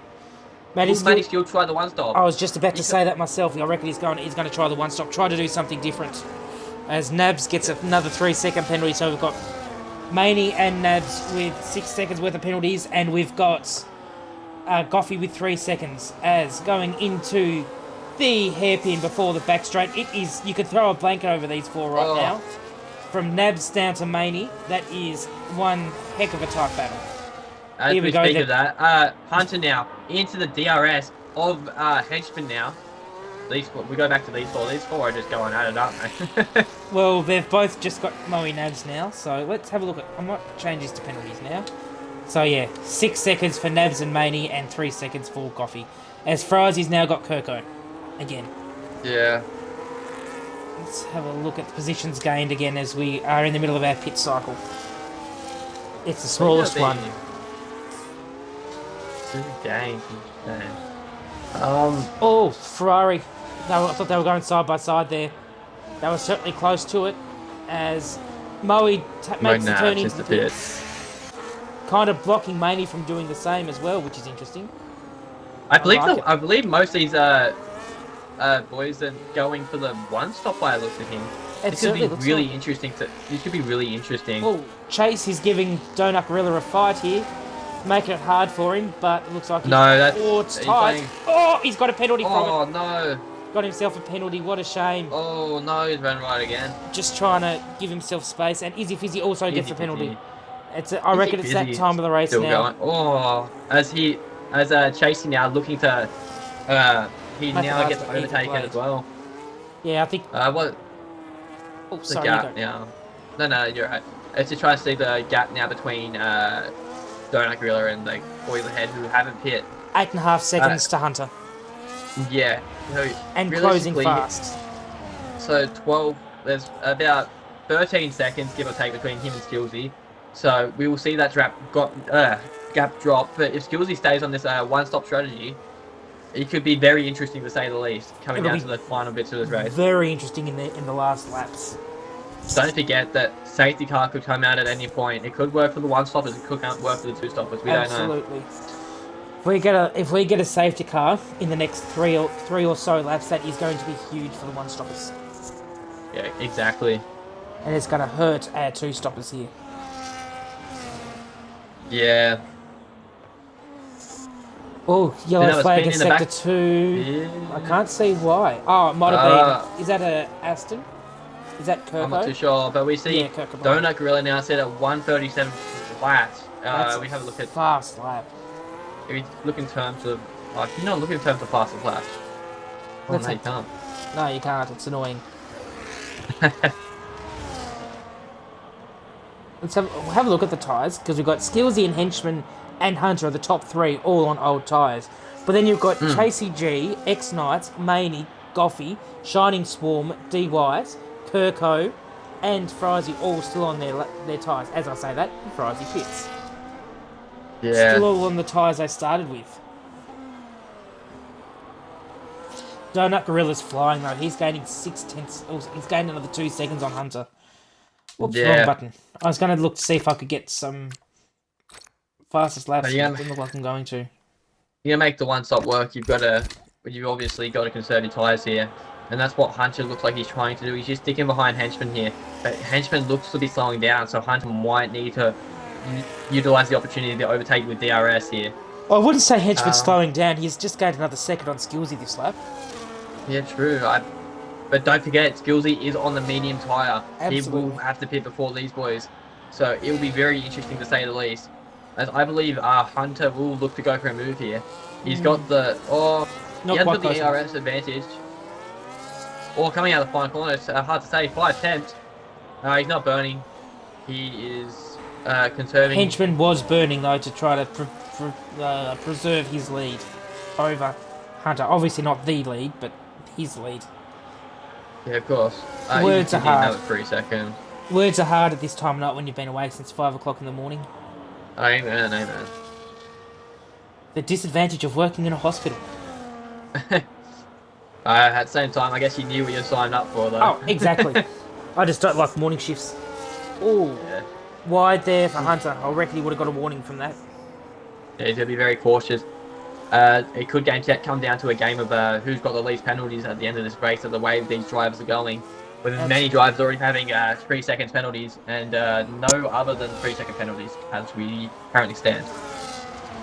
Matty Steele try the one stop. I was just about to say that myself. I reckon he's going to try the one stop, try to do something different. As Nabs gets another 3-second penalty, so we've got Maney and Nabs with 6 seconds worth of penalties, and we've got Goffey with 3 seconds. As going into the hairpin before the back straight, it is, you could throw a blanket over these four right now. From Nabs down to Maney, that is one heck of a tight battle. As we speak of that, Hunter now into the DRS of Henchman now. We go back to these four. These four are just going at it up, mate. Well, they've both just got Moe Nabs now, so let's have a look at... I might change this to penalties now. So yeah, 6 seconds for Nabs and Maney, and 3 seconds for Goffey. As Frazie's now got Kirko. Again. Yeah. Let's have a look at the positions gained again as we are in the middle of our pit cycle. It's the smallest one. Dang. Oh, Ferrari. I thought they were going side by side there. They were certainly close to it as Moe makes the turn into the pits. Kind of blocking Maney from doing the same as well, which is interesting. I believe most of these boys are going for the one stop by the looks of him. This could be really interesting. This could be really interesting. Well, Chase is giving Donut Gorilla a fight here, making it hard for him, but it looks like it's tight. Oh, he's got a penalty from it. Oh no! Got himself a penalty. What a shame. Oh no, he's run right again. Just trying to give himself space, and Izzy Fizzy also gets a penalty. I reckon it's that time of the race now. Going. Oh, as Chasey now looking to, he now gets overtaken as well. Yeah, I think. What? Oh, the sorry. gap now. No, you're right. It's just trying to see the gap now between Donut Gorilla and the boys ahead who haven't pit. 8.5 seconds to Hunter. Yeah. And closing fast. So 12. There's about 13 seconds, give or take, between him and Skillsy. So we will see that gap drop. But if Skillsy stays on this one-stop strategy, it could be very interesting to say the least, coming down to the final bits of this race. Very interesting in the last laps. Don't forget that safety car could come out at any point. It could work for the one-stoppers, it could work for the two-stoppers. We don't know. Absolutely. If we get a safety car in the next three or so laps, that is going to be huge for the one-stoppers. Yeah, exactly. And it's going to hurt our two-stoppers here. Yeah. Oh, yellow flag in sector 2. Yeah. I can't see why. Oh, it might have been. Is that a Aston? Is that Kirko? I'm not too sure, but we see Kirko. Donut Gorilla now set at 137 flat. We have a look at fast lap. if you look in terms of can you not look in terms of fastest flash? Oh, no, you can't. No, you can't. It's annoying. Let's have a look at the tyres, because we've got Skillsy and Henchman and Hunter are the top 3, all on old tyres. But then you've got Chasey G, X-Knights, Maney, Goffy, Shining Swarm, D Wise, Kirko, and Frizy all still on their tyres. As I say that, Frizy pits. Yeah. Still all on the tyres they started with. Donut Gorilla's flying though. He's gaining 6 tenths. He's gained another 2 seconds on Hunter. Whoops, wrong button. I was going to look to see if I could get some fastest laps. It doesn't look like I'm going to. You're gonna make the one stop work. You've obviously got to conserve your tyres here, and that's what Hunter looks like he's trying to do. He's just sticking behind Henchman here, but Henchman looks to be slowing down, so Hunter might need to utilize the opportunity to overtake with DRS here. I wouldn't say Henchman's slowing down. He's just gained another second on Skillsy this lap. Yeah, true. But don't forget, Skillsy is on the medium tyre. Absolutely. He will have to pit before these boys, so it will be very interesting to say the least. As I believe Hunter will look to go for a move here. He's got the he has got the ERS advantage. Or coming out of the final corner, it's hard to say. 5 tenths. He's not burning. He is conserving. Henchman was burning though to try to preserve his lead over Hunter. Obviously not the lead, but his lead. Yeah, of course. Words are hard. Another 3 seconds. Words are hard at this time of night when you've been awake since 5 o'clock in the morning. Amen. The disadvantage of working in a hospital. At the same time, I guess you knew what you signed up for, though. Oh, exactly. I just don't like morning shifts. Oh, yeah. Wide there for Hunter. I reckon he would have got a warning from that. Yeah, he's going to be very cautious. It could come down to a game of who's got the least penalties at the end of this race, of the way these drivers are going. With many drivers already having 3 seconds penalties, and no other than 3 second penalties as we currently stand.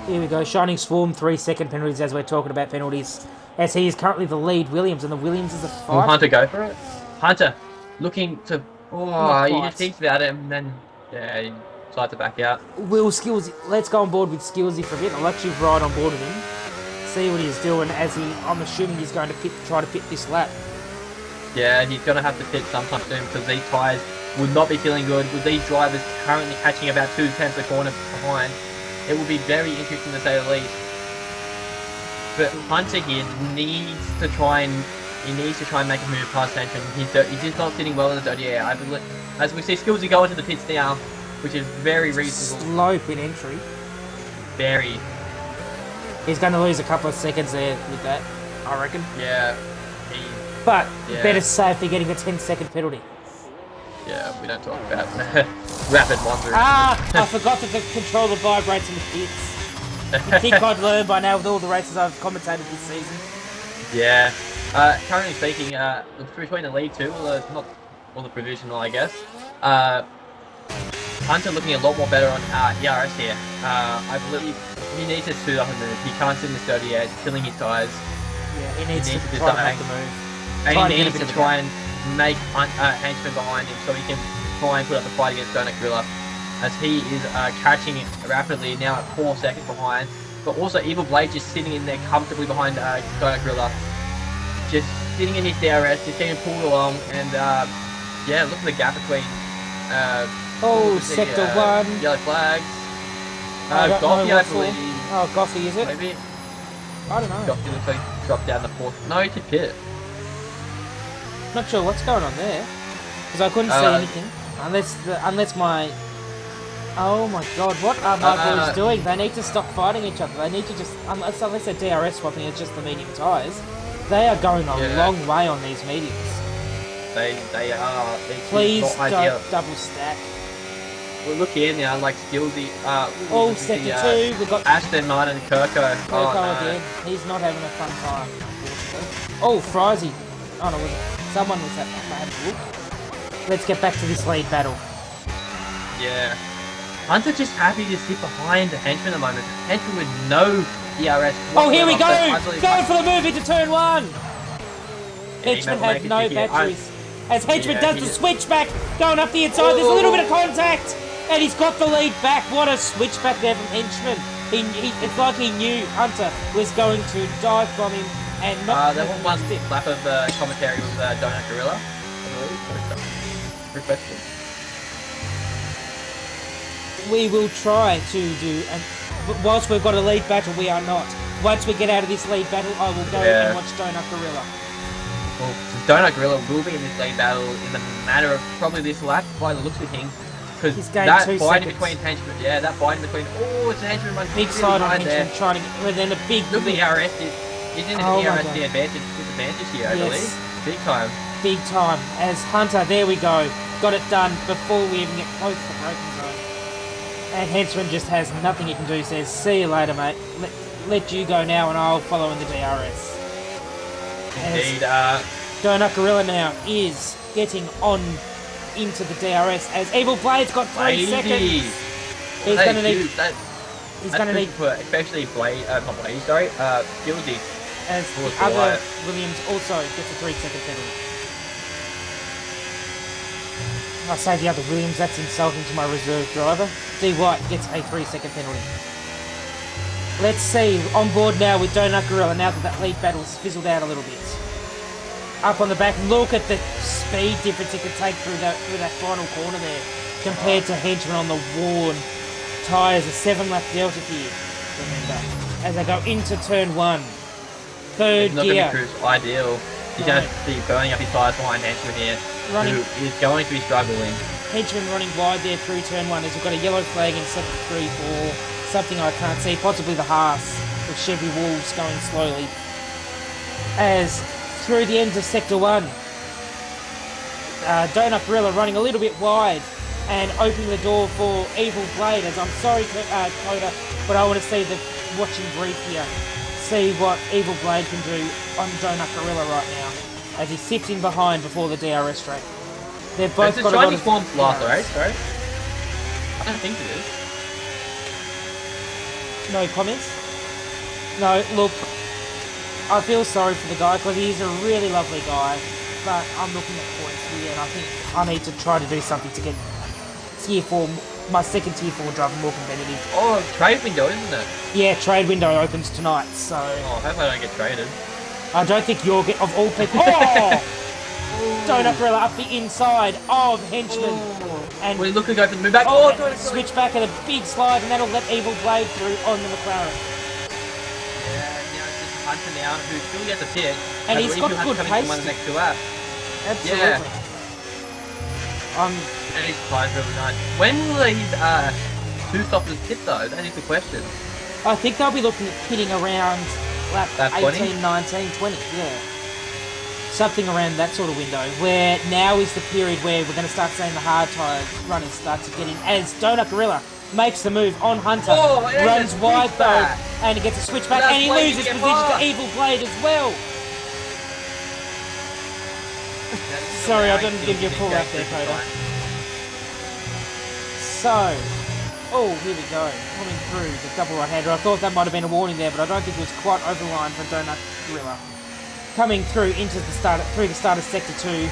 Here we go, Shining Swarm, 3 second penalties as we're talking about penalties. As he is currently the lead, Williams, and the Williams is a 5. Will Hunter go for it? Hunter, looking to... he just thinks about it, and then, he decides to back out. Will Skillsy, let's go on board with Skillsy for a bit. I'll actually ride on board with him. See what he's doing as I'm assuming he's going to try to pit this lap. Yeah, he's going to have to pit sometime soon because these tyres would not be feeling good. With these drivers currently catching about 2 tenths a corner behind, it will be very interesting to say the least. But Hunter here needs to try and make a move past Henchman. He's just not sitting well in the dirty air. I believe, as we see Skillsy go into the pits now, which is very reasonable. Slow pit entry. Very. He's going to lose a couple of seconds there with that, I reckon. Yeah. But better safe than getting a 10-second penalty. Yeah, we don't talk about rapid wandering. I forgot to control the vibrates in the pits. I think I'd learn by now with all the races I've commentated this season. Yeah. Currently speaking, between the lead two, not the provisional, I guess. Hunter looking a lot more better on ERS here. I believe he needs to suit up a move. He can't sit in this dirty air, it's killing his tyres. Yeah, he needs to try to make the move. And he needs to try and make Henchman behind him so he can try and put up the fight against Donut Gorilla, as he is catching it rapidly, now at 4 seconds behind. But also Evil Blade just sitting in there comfortably behind Donut Gorilla, just sitting in his DRS, just getting pulled along, and look at the gap between Sector 1. Yellow flags. Goffy, I believe. Oh, Goffy, is it? Maybe. I don't know. Goffy looks like he dropped down the 4th. No, he did pit. Not sure what's going on there, because I couldn't see anything unless my. Oh my God! What are my boys doing? They need to stop fighting each other. They need to just unless they're DRS swapping, it's just the medium tyres. They are going a long way on these mediums. They are. Please don't double stack. Well, look here now, like Skillsy. Sector 2. We've got Ashton, Martin, and Kirko. Kirko again. He's not having a fun time, unfortunately. Oh, Frizy. Oh no, someone was having a look. Let's get back to this lead battle. Yeah. Hunter just happy to sit behind the Henchman at the moment. Henchman with no DRS. Oh, here we go! Going for the move into turn 1! Henchman had no batteries. as Henchman Yeah, does he the did. switchback, going up the inside. There's a little bit of contact, and he's got the lead back. What a switchback there from Henchman. It's like he knew Hunter was going to dive from him and not. There was one lap of commentary with Donut Gorilla, I believe. Requested. We will try to do, and whilst we've got a lead battle, we are not. Once we get out of this lead battle, I will go and watch Donut Gorilla. Well, Donut Gorilla will be in this lead battle in the matter of probably this lap by the looks of things. Because that fight in between Henchman, that fight in between, it's a Henchman run big really side on high Henchman there. trying to get, then a big... Look at the ERS, he's in the ERS disadvantage here, I believe. Big time. Big time. As Hunter, there we go, got it done before we even get close to the braking zone. And Henchman just has nothing he can do, says, see you later, mate. Let you go now and I'll follow in the DRS. Indeed. Donut Gorilla now is getting on into the DRS as Evil Blade's got 3 seconds. He's going to need... He's going to need... Especially Blade, not Blade, sorry, Gildy. As the other Williams also gets a 3-second penalty. I say the other Williams, that's insulting to my reserve driver. D. White gets a 3-second penalty. Let's see, on board now with Donut Gorilla, now that that lead battle's fizzled out a little bit. Up on the back, look at the speed difference it could take through that final corner there, compared to Henchman on the worn tyres, a 7-lap delta here, remember, as they go into turn 1. Third gear. Not going to be ideal. He's going to be burning up his tyres behind Henchman here, who is going to be struggling. Henchman running wide there through turn 1 as we've got a yellow flag in sector 3 for something I can't see, possibly the Haas with Chevy Wolves going slowly. As through the ends of sector 1, Donut Gorilla running a little bit wide and opening the door for Evil Blade, as I'm sorry, COTA, but I want to see the watching brief here. See what Evil Blade can do on Donut Gorilla right now, as he sits in behind before the DRS straight. They've both got a lot of form last race, sorry? I don't think it is. No comments? No, look, I feel sorry for the guy because he's a really lovely guy, but I'm looking at points here and I think I need to try to do something to get tier 4, my second tier 4 driver more competitive. Oh, trade window, isn't it? Yeah, trade window opens tonight, so... Oh, I hope I don't get traded. I don't think you'll get, of all people... Oh! Donut Gorilla up the inside of Henchman. And we're looking to go for the move back. Switch back at a big slide, and that'll let Evil Blade through on the McLaren. Yeah, now it's just Hunter now, who still gets a pit. And he's got good pace. The next 2 laps. Absolutely. Yeah. And his tyres really nice. When will these 2 stoppers pit though? That is the question. I think they'll be looking at pitting around lap 18, 20? 19, 20, yeah. Something around that sort of window, where now is the period where we're going to start seeing the hard tyre runners start to get in, as Donut Gorilla makes the move on Hunter, runs wide though, and he gets a switch back, and he loses position to Evil Blade as well. Sorry, I didn't give you a pull up there, COTA. So, here we go, coming through the double right-hander. I thought that might have been a warning there, but I don't think it was quite over the line for Donut Gorilla. Coming through into the start of sector 2,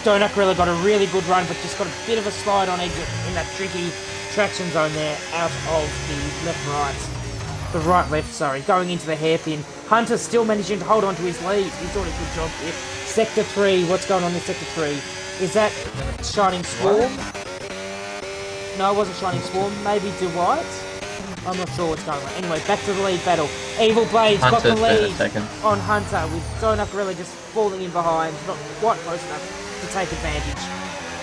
Donut Gorilla got a really good run, but just got a bit of a slide on exit in that tricky traction zone there, out of the right-left, sorry, going into the hairpin. Hunter still managing to hold on to his lead. He's doing a good job here. Sector 3, what's going on in sector 3? Is that Shining Swarm? No, it wasn't Shining Swarm. Maybe Dwight? I'm not sure what's going on. Anyway, back to the lead battle. Evil Blade's got the lead on Hunter, with Donut Gorilla just falling in behind, not quite close enough to take advantage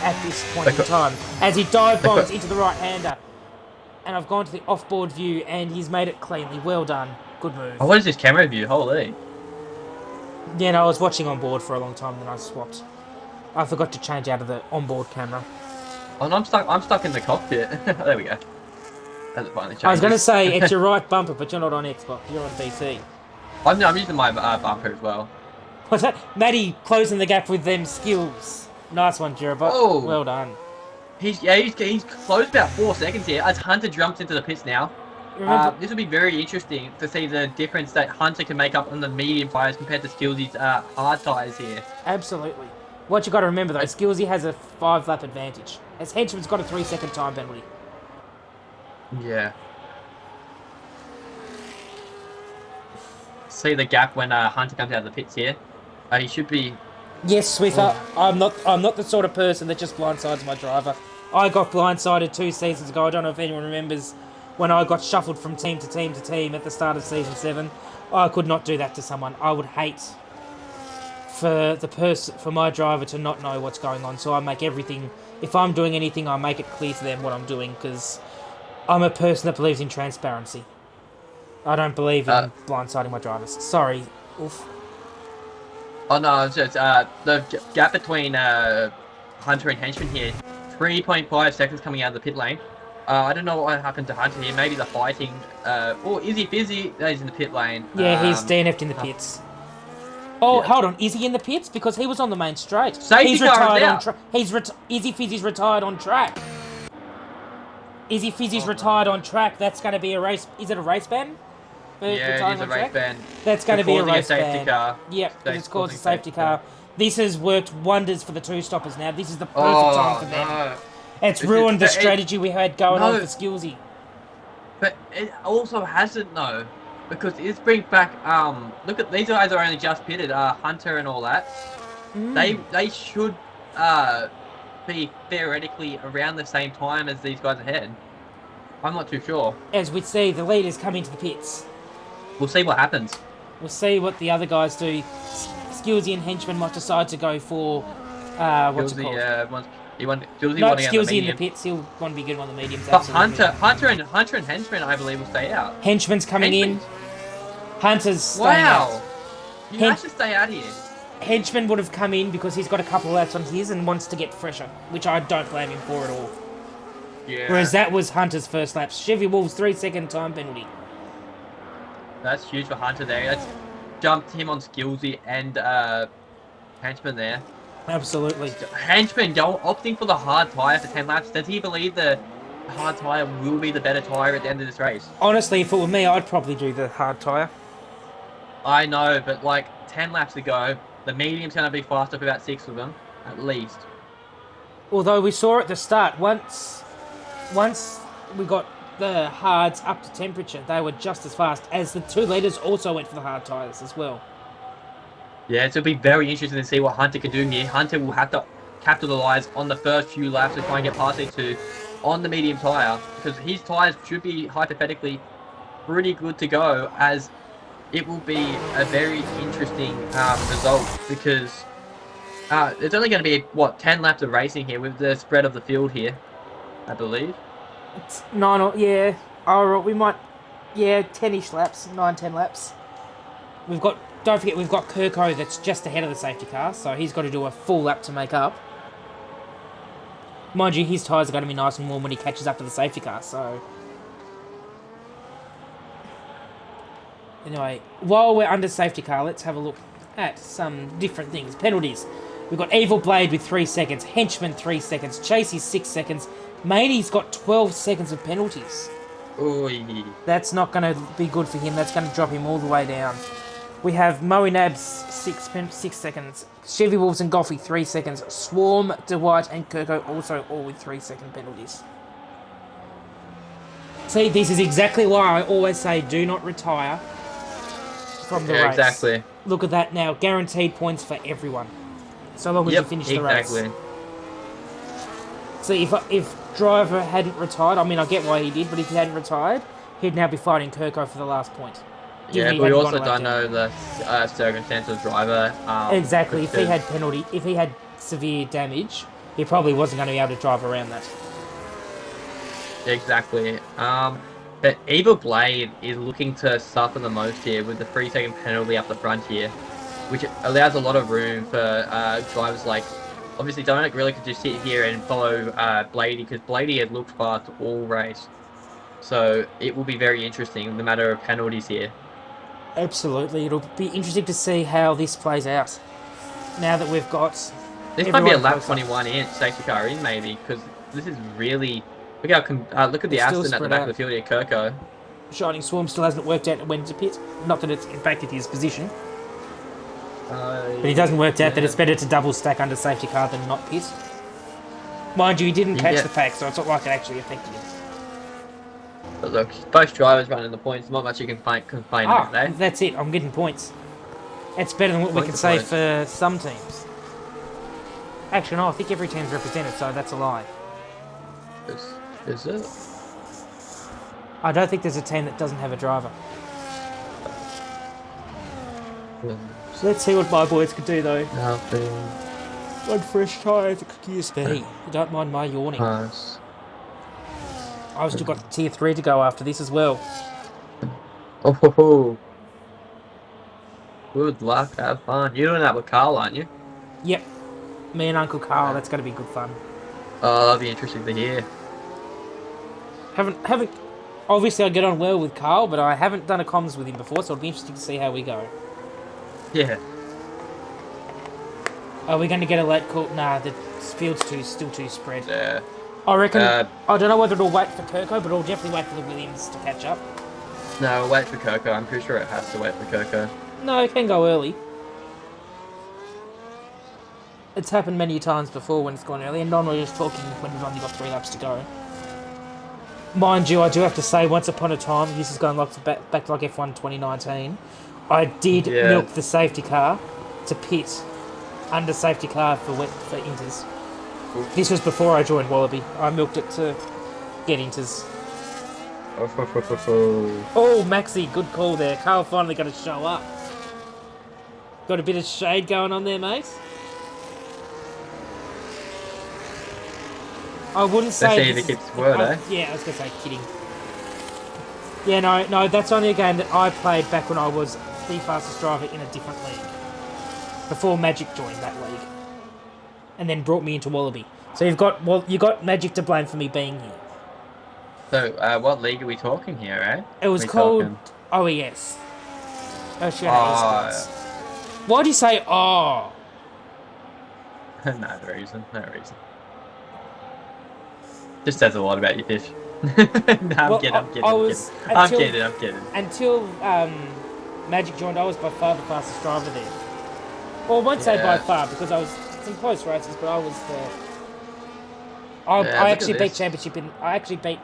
at this point in time. As he dive bombs into the right-hander. And I've gone to the off-board view, and he's made it cleanly. Well done. Good move. Oh, what is this camera view? Holy. Yeah, no, I was watching on board for a long time, then I swapped. I forgot to change out of the on-board camera. Oh, no, I'm stuck in the cockpit. There we go. As it finally changes. I was going to say, it's your right bumper, but you're not on Xbox, you're on PC. I'm using my bumper as well. What's that? Matty closing the gap with them skills. Nice one, Jirabot. Oh. Well done. He's closed about 4 seconds here as Hunter jumps into the pits now. This will be very interesting to see the difference that Hunter can make up on the medium tyres compared to Skillsy's hard tyres here. Absolutely. What you got to remember though, Skillsy has a 5-lap advantage. As Henchman's got a 3-second time penalty. Yeah. See the gap when Hunter comes out of the pits here. He should be. Yes, Swither. I'm not the sort of person that just blindsides my driver. I got blindsided 2 seasons ago. I don't know if anyone remembers when I got shuffled from team to team to team at the start of season 7. I could not do that to someone. I would hate for my driver to not know what's going on. So I make everything. If I'm doing anything, I make it clear to them what I'm doing because I'm a person that believes in transparency. I don't believe in blindsiding my drivers. Sorry. Oof. Oh no, it's just the gap between Hunter and Henchman here. 3.5 seconds coming out of the pit lane. I don't know what happened to Hunter here. Maybe the fighting. Or is he busy? No, he's in the pit lane. Yeah, he's DNF'd in the pits. Oh, yeah. Hold on. Is he in the pits? Because he was on the main straight. Safety he's car retired is on Izzy Fizzy's retired on track. Izzy Fizzy's retired on track. That's going to be a race. Is it a race ban? Yeah, it is a race ban. That's going to be a race safety ban. Car. Yep, because it's caused a safety car. This has worked wonders for the two-stoppers now. This is the perfect time for them. No. It's ruined the strategy we had going on for Skillsy. But it also hasn't, though. Because it's brings back, look at, these guys are only just pitted, Hunter and all that. They should, be theoretically around the same time as these guys ahead. I'm not too sure. As we see, the leaders come into the pits. We'll see what happens. We'll see what the other guys do. Skillsy and Henchman might decide to go for, what's it called? Skillsy in the pits. He'll want to be good on the mediums. But Hunter and Henchman, I believe, will stay out. Henchman's coming in. Hunter's staying out. You have to stay out here. Henchman would have come in because he's got a couple of laps on his and wants to get fresher, which I don't blame him for at all. Yeah. Whereas that was Hunter's first lap. Chevy Wolves 3-second time penalty. That's huge for Hunter there. That's jumped him on Skillsy and Henchman there. Absolutely. Henchman opting for the hard tyre for 10 laps. Does he believe the hard tyre will be the better tyre at the end of this race? Honestly, if it were me, I'd probably do the hard tyre. I know, but like 10 laps to go, the medium's going to be faster for about 6 of them, at least. Although we saw at the start, once we got the hards up to temperature, they were just as fast as the 2 leaders also went for the hard tyres as well. Yeah, it'll be very interesting to see what Hunter can do here. Hunter will have to capitalise on the first few laps to try and get past E2 on the medium tyre, because his tyres should be hypothetically pretty good to go, as it will be a very interesting result, because it's only going to be, 10 laps of racing here with the spread of the field here, I believe. It's 9 yeah. Oh, we might, 10-ish laps, 9-10 laps. Don't forget, we've got Kirko that's just ahead of the safety car, so he's got to do a full lap to make up. Mind you, his tyres are going to be nice and warm when he catches up to the safety car, so... Anyway, while we're under safety car, let's have a look at some different things. Penalties. We've got Evil Blade with 3 seconds, Henchman 3 seconds, Chasey 6 seconds, Matey's got 12 seconds of penalties. Oy. That's not going to be good for him. That's going to drop him all the way down. We have Moe Nabs 6 seconds, Chevy Wolves and Goffey 3 seconds, Swarm, Dwight and Kirko also all with 3-second penalties. See, this is exactly why I always say do not retire from the race. Exactly. Look at that now, guaranteed points for everyone, so long as you finish the race. See, if driver hadn't retired, I mean, I get why he did, but if he hadn't retired, he'd now be fighting Kirko for the last point. Yeah, but we also don't know the circumstance of the driver. Exactly. If he had severe damage, he probably wasn't going to be able to drive around that. Exactly. But Evil Blade is looking to suffer the most here with the 3-second penalty up the front here, which allows a lot of room for drivers like... Obviously, Dominic really could just sit here and follow Bladey, because Bladey has looked fast all race. So it will be very interesting, the matter of penalties here. Absolutely. It'll be interesting to see how this plays out. Now that we've got... This might be a lap 21 in, safety car in maybe, because this is really... Look at the Aston at the back of the field here, Kirko. Shining Swarm still hasn't worked out when to pit. Not that it's impacted his position. But he doesn't work out that it's better to double stack under safety car than not pit. Mind you, he didn't catch the pack, so it's not like it actually affected him. But look, both drivers running the points. Not much you can complain about there. That's it. I'm getting points. It's better than what we can say for some teams. Actually, no, I think every team's represented, so that's a lie. Is it? I don't think there's a team that doesn't have a driver. So let's see what my boys can do, though. Nothing. One fresh tyre to QSB. Don't mind my yawning. Nice. I've still got tier 3 to go after this as well. Oh, ho, ho. Good luck, have fun. You're doing that with Carl, aren't you? Yep. Me and Uncle Carl, that's going to be good fun. Oh, that'll be interesting to hear. Haven't. Obviously, I get on well with Carl, but I haven't done a comms with him before, so it'll be interesting to see how we go. Yeah. Are we going to get a late call? Nah, the field's still too spread. Yeah. I reckon. I don't know whether it'll wait for Kirko, but it'll definitely wait for the Williams to catch up. No, wait for Coco. I'm pretty sure it has to wait for Coco. No, it can go early. It's happened many times before when it's gone early, and normally just talking when we've only got 3 laps to go. Mind you, I do have to say, once upon a time, this is going back to like F1 2019, I did milk the safety car to pit under safety car for Inters. This was before I joined Wallaby. I milked it to get Inters. Oh, Maxi, good call there. Carl finally got to show up. Got a bit of shade going on there, mate. I wouldn't say... That's the kid's word, eh? Yeah, I was going to say kidding. Yeah, no, that's only a game that I played back when I was the fastest driver in a different league. Before Magic joined that league. And then brought me into Wallaby. So you got Magic to blame for me being here. So, what league are we talking here, eh? It was called OES. Oceania Esports. Why do you say oh? No reason. Just says a lot about you, Fish. I'm kidding. Until Magic joined, I was by far the fastest driver there. Well, I won't say by far because I was in close races, but I was there. I actually beat championship I actually beat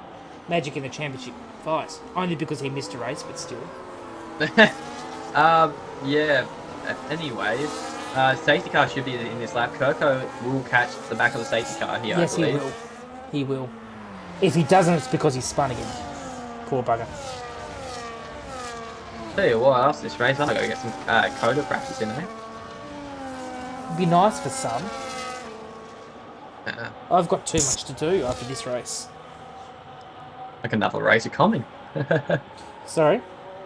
Magic in the championship fight, only because he missed a race, but still. Yeah. Anyways, safety car should be in this lap. Coco will catch the back of the safety car here. Yes, I believe. He will. If he doesn't, it's because he's spun again. Poor bugger. Tell you what else, this race, I'm gonna go get some COTA practice in, eh? Be nice for some. I've got too much to do after this race. Like another race coming. Sorry?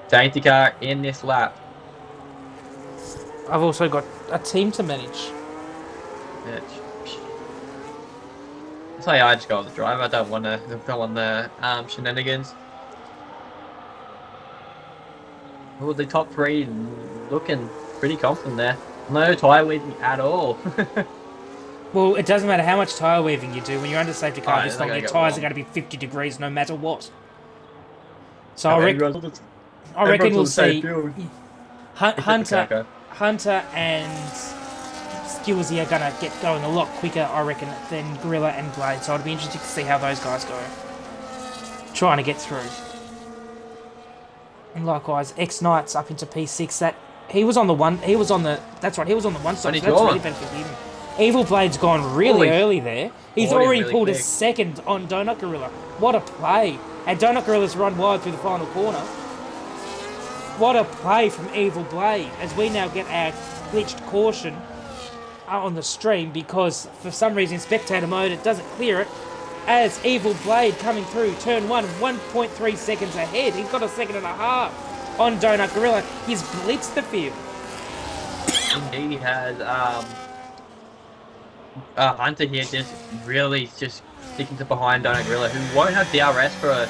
Safety car in this lap. I've also got a team to manage. Yeah. So yeah, I just go with the driver. I don't want the shenanigans. Well, the top 3 looking pretty confident there. No tyre weaving at all. Well, it doesn't matter how much tyre weaving you do. When you're under safety car this long, your tyres are going to be 50 degrees no matter what. So I reckon we'll see Hunter and Skillsy are going to get going a lot quicker, I reckon, than Gorilla and Blade. So it'll be interesting to see how those guys go. Trying to get through. And likewise, X-Knights up into P6. He was on the one side. That's really bad for him. Evil Blade's gone really early there. He's already pulled a second on Donut Gorilla. What a play. And Donut Gorilla's run wide through the final corner. What a play from Evil Blade, as we now get our glitched caution on the stream, because for some reason in spectator mode it doesn't clear it, as Evil Blade coming through turn 1, 1.3 seconds ahead. He's got a second and a half on Donut Gorilla. He's blitzed the field. He has Hunter here really sticking to behind Donut Gorilla, who won't have DRS at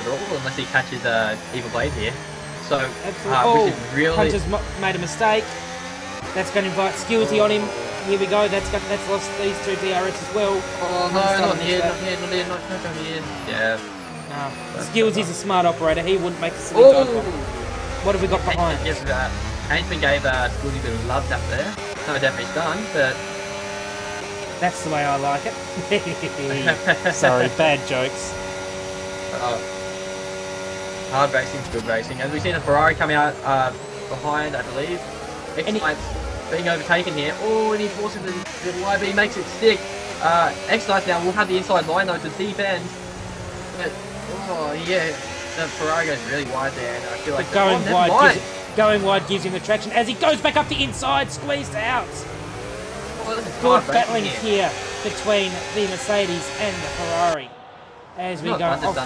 all unless he catches Evil Blade here. So which is really... Hunter's made a mistake. That's going to invite Skillsy on him. Here we go. That's lost these 2 DRS as well. Oh no, not here. Yeah. Skillsy's a smart operator. He wouldn't make a silly jump. What have we got behind? Yes, Henchman gave Squiddy a bit of love tap there. No damage done, but That's the way I like it. Sorry, bad jokes. hard racing's good racing. As we see the Ferrari coming out behind, I believe. X-Knight's being overtaken here. Oh, and he forces the YB, makes it stick. X-Knight now will have the inside line though to deep end. But, oh yeah, the Ferrari goes really wide there, and I feel like going wide gives him the traction as he goes back up the inside, squeezed out. Oh, Good battling here between the Mercedes and the Ferrari. As we go off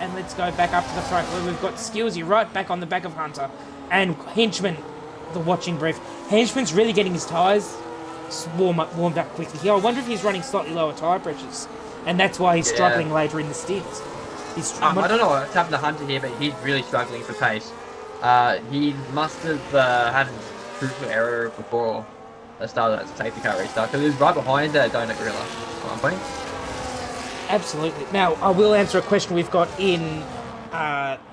and let's go back up to the front where we've got Skillsy right back on the back of Hunter. And Henchman, the watching brief. Henchman's really getting his tyres warmed up quickly here. I wonder if he's running slightly lower tyre pressures. And that's why he's struggling later in the stint. I don't know what's happened to Hunter here, but he's really struggling for pace. He must have had a crucial error before the start of that safety car restart, because he was right behind Donut Gorilla at one point. Absolutely. Now, I will answer a question we've got in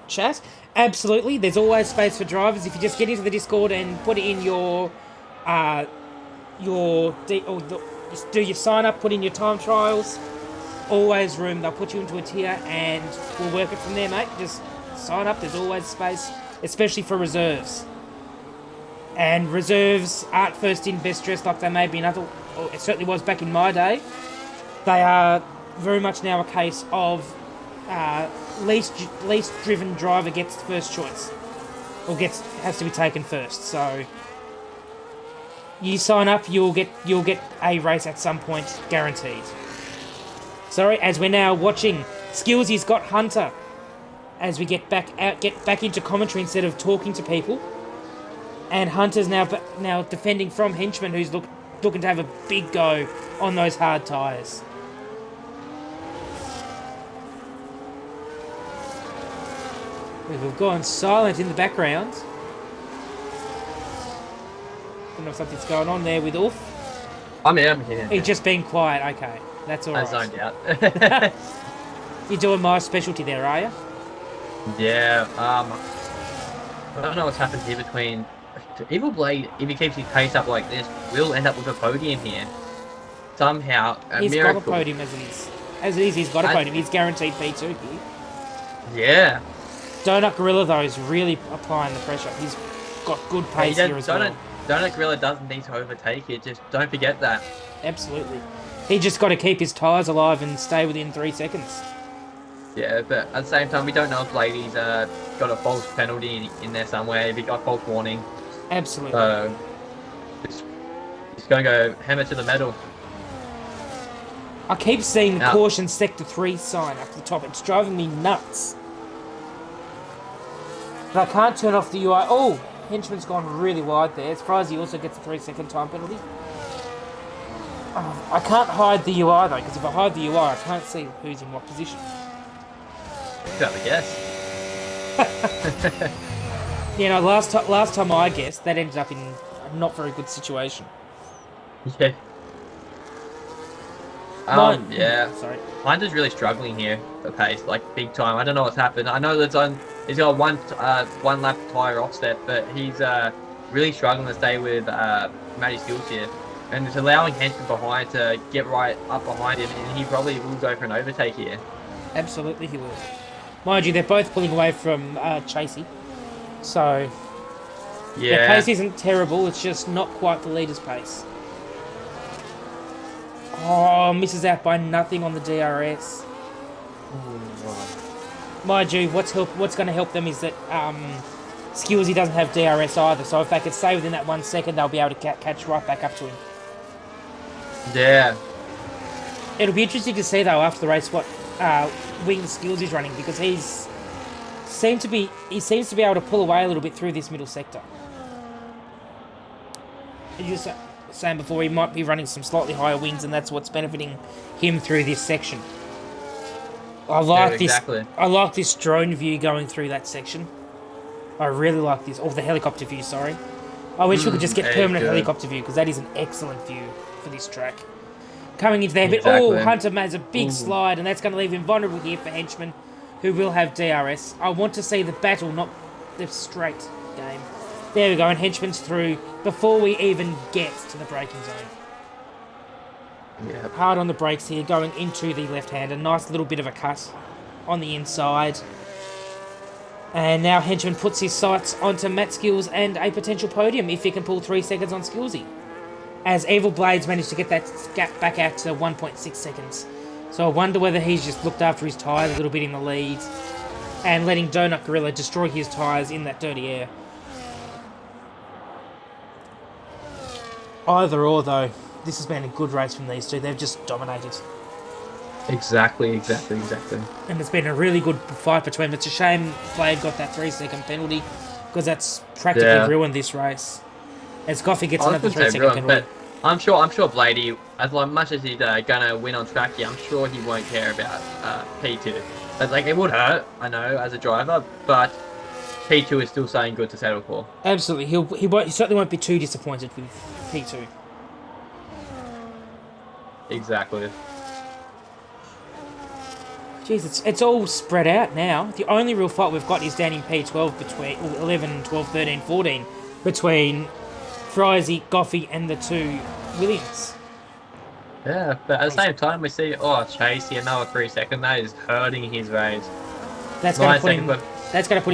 chat. Absolutely, there's always space for drivers. If you just get into the Discord and put it in just do your sign up, put in your time trials. Always room. They'll put you into a tier and we'll work it from there, mate. Just sign up. There's always space, especially for reserves. And reserves aren't first in, best dressed like they may be in other... Or it certainly was back in my day. They are very much now a case of least driven driver gets the first choice, or has to be taken first. So you sign up, you'll get a race at some point, guaranteed. Sorry, as we're now watching, Skillsy's got Hunter. As we get back into commentary instead of talking to people, and Hunter's now defending from Henchman, who's looking to have a big go on those hard tyres. We've gone silent in the background. Don't know if something's going on there with Ulf. I'm here. He's just being quiet. Okay, that's all right. I zoned out. You're doing my specialty there, are you? Yeah. I don't know what's happened here between Evil Blade. If he keeps his pace up like this, will end up with a podium here. Somehow, he's miracle. got a podium as it is. As it is, he's got a podium. He's guaranteed P2 here. Yeah. Donut Gorilla, though, is really applying the pressure. He's got good pace here as well. Donut Gorilla doesn't need to overtake it. Just don't forget that. Absolutely. He just got to keep his tyres alive and stay within 3 seconds. Yeah, but at the same time, we don't know if Blady's got a false penalty in there somewhere, if he got false warning. Absolutely. So, he's going to go hammer to the metal. I keep seeing the caution sector 3 sign up the top. It's driving me nuts. But I can't turn off the UI. Oh, Henchman's gone really wide there. As far as he also gets a 3-second time penalty. I can't hide the UI though, because if I hide the UI, I can't see who's in what position. You have a guess. You know, last time I guessed, that ended up in a not very good situation. Yeah. Yeah. Sorry. Hunter's really struggling here for pace, like big time. I don't know what's happened. I know that he's got one lap tyre offset, but he's really struggling to stay with Matty Skills here. And it's allowing Henchman behind to get right up behind him, and he probably will go for an overtake here. Absolutely he will. Mind you, they're both pulling away from Chasey. So, yeah, their pace isn't terrible, it's just not quite the leader's pace. Oh, misses out by nothing on the DRS. Mind you, what's going to help them is that Skillsy doesn't have DRS either, so if they could stay within that 1 second, they'll be able to catch right back up to him. Yeah. It'll be interesting to see, though, after the race, what wing Skills is running, because he seems to be able to pull away a little bit through this middle sector. You were saying before, he might be running some slightly higher wings, and that's what's benefiting him through this section. I like this drone view going through that section. I really like this, or the helicopter view. Sorry, I wish we could just get permanent helicopter view, because that is an excellent view for this track. Coming into there, but Hunter has a big slide, and that's going to leave him vulnerable here for Henchman, who will have DRS. I want to see the battle, not the straight game. There we go, and Henchman's through before we even get to the braking zone. Yeah. Hard on the brakes here, going into the left-hander. Nice little bit of a cut on the inside. And now Henchman puts his sights onto Matt Skills and a potential podium if he can pull 3 seconds on Skillsy. As Evil Blades managed to get that gap back out to 1.6 seconds. So I wonder whether he's just looked after his tyres a little bit in the lead and letting Donut Gorilla destroy his tyres in that dirty air. Either or, though, this has been a good race from these two. They've just dominated. Exactly. And it's been a really good fight between them. It's a shame Blade got that 3-second penalty because that's practically ruined this race. As Goffey gets another 3-second penalty. But I'm sure Bladey, as much as he's gonna win on track here, I'm sure he won't care about P2. But, like, it would hurt, I know, as a driver, but P2 is still something good to settle for. Absolutely, he certainly won't be too disappointed with P2. Exactly. Jeez, it's all spread out now. The only real fight we've got is down in P12 between 11, 12, 13, 14 between Frizy, Goffey, and the two Williams. Yeah, but at the same time, we see, Chasey, another 3-second. That is hurting his race. That's going to put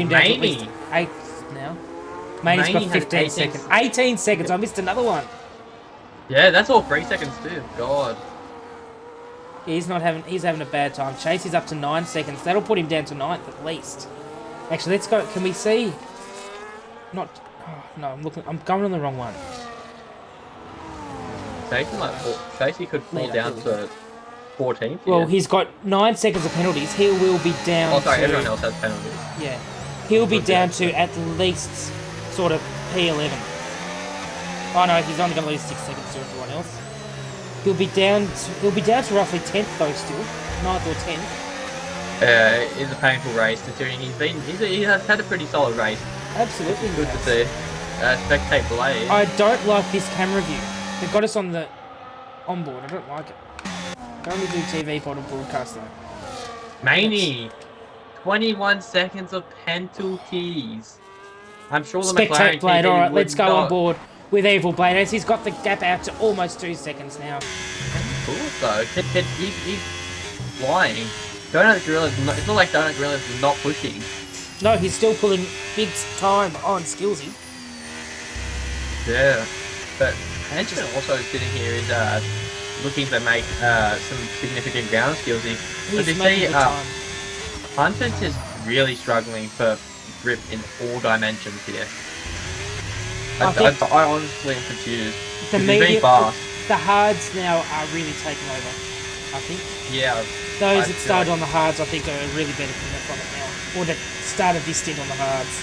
him down to at least 8th now. Maney's got 15 seconds. 18 seconds. I missed another one. Yeah, that's all 3 seconds too. God. He's having a bad time. Chasey's up to 9 seconds. That'll put him down to 9th at least. Actually, let's go. Can we see? No, I'm going on the wrong one. Chasey could fall down to 14th. Well, yeah. he's got 9 seconds of penalties. He will be down. Oh, sorry, to, everyone else has penalties. Yeah, he'll be down to at least sort of P11. Oh no, he's only going to lose 6 seconds to everyone else. He'll be down to roughly 10th though still, 9th or 10th. It's a painful race considering he has had a pretty solid race. Absolutely. Good to see. Spectate Blade. I don't like this camera view. They've got us on the onboard. I don't like it. I only do TV pod and broadcast though. Maney, 21 seconds of penalties. I'm sure the Spectate McLaren Blade. TV All right, let's go not... on board with Evil Blade as he's got the gap out to almost 2 seconds now. Cool though. He's flying. Donut Gorilla's not, it's not like Donut Gorilla's not pushing. No, he's still pulling big time on Skillsy. Yeah, but Henchman also sitting here is looking to make some significant ground Skillsy. But you see, Hunter's just really struggling for grip in all dimensions here. I honestly am confused. The hards now are really taking over, I think. Yeah. Those that started on the hards, I think, are really benefiting from it now. Or that started this stint on the hards.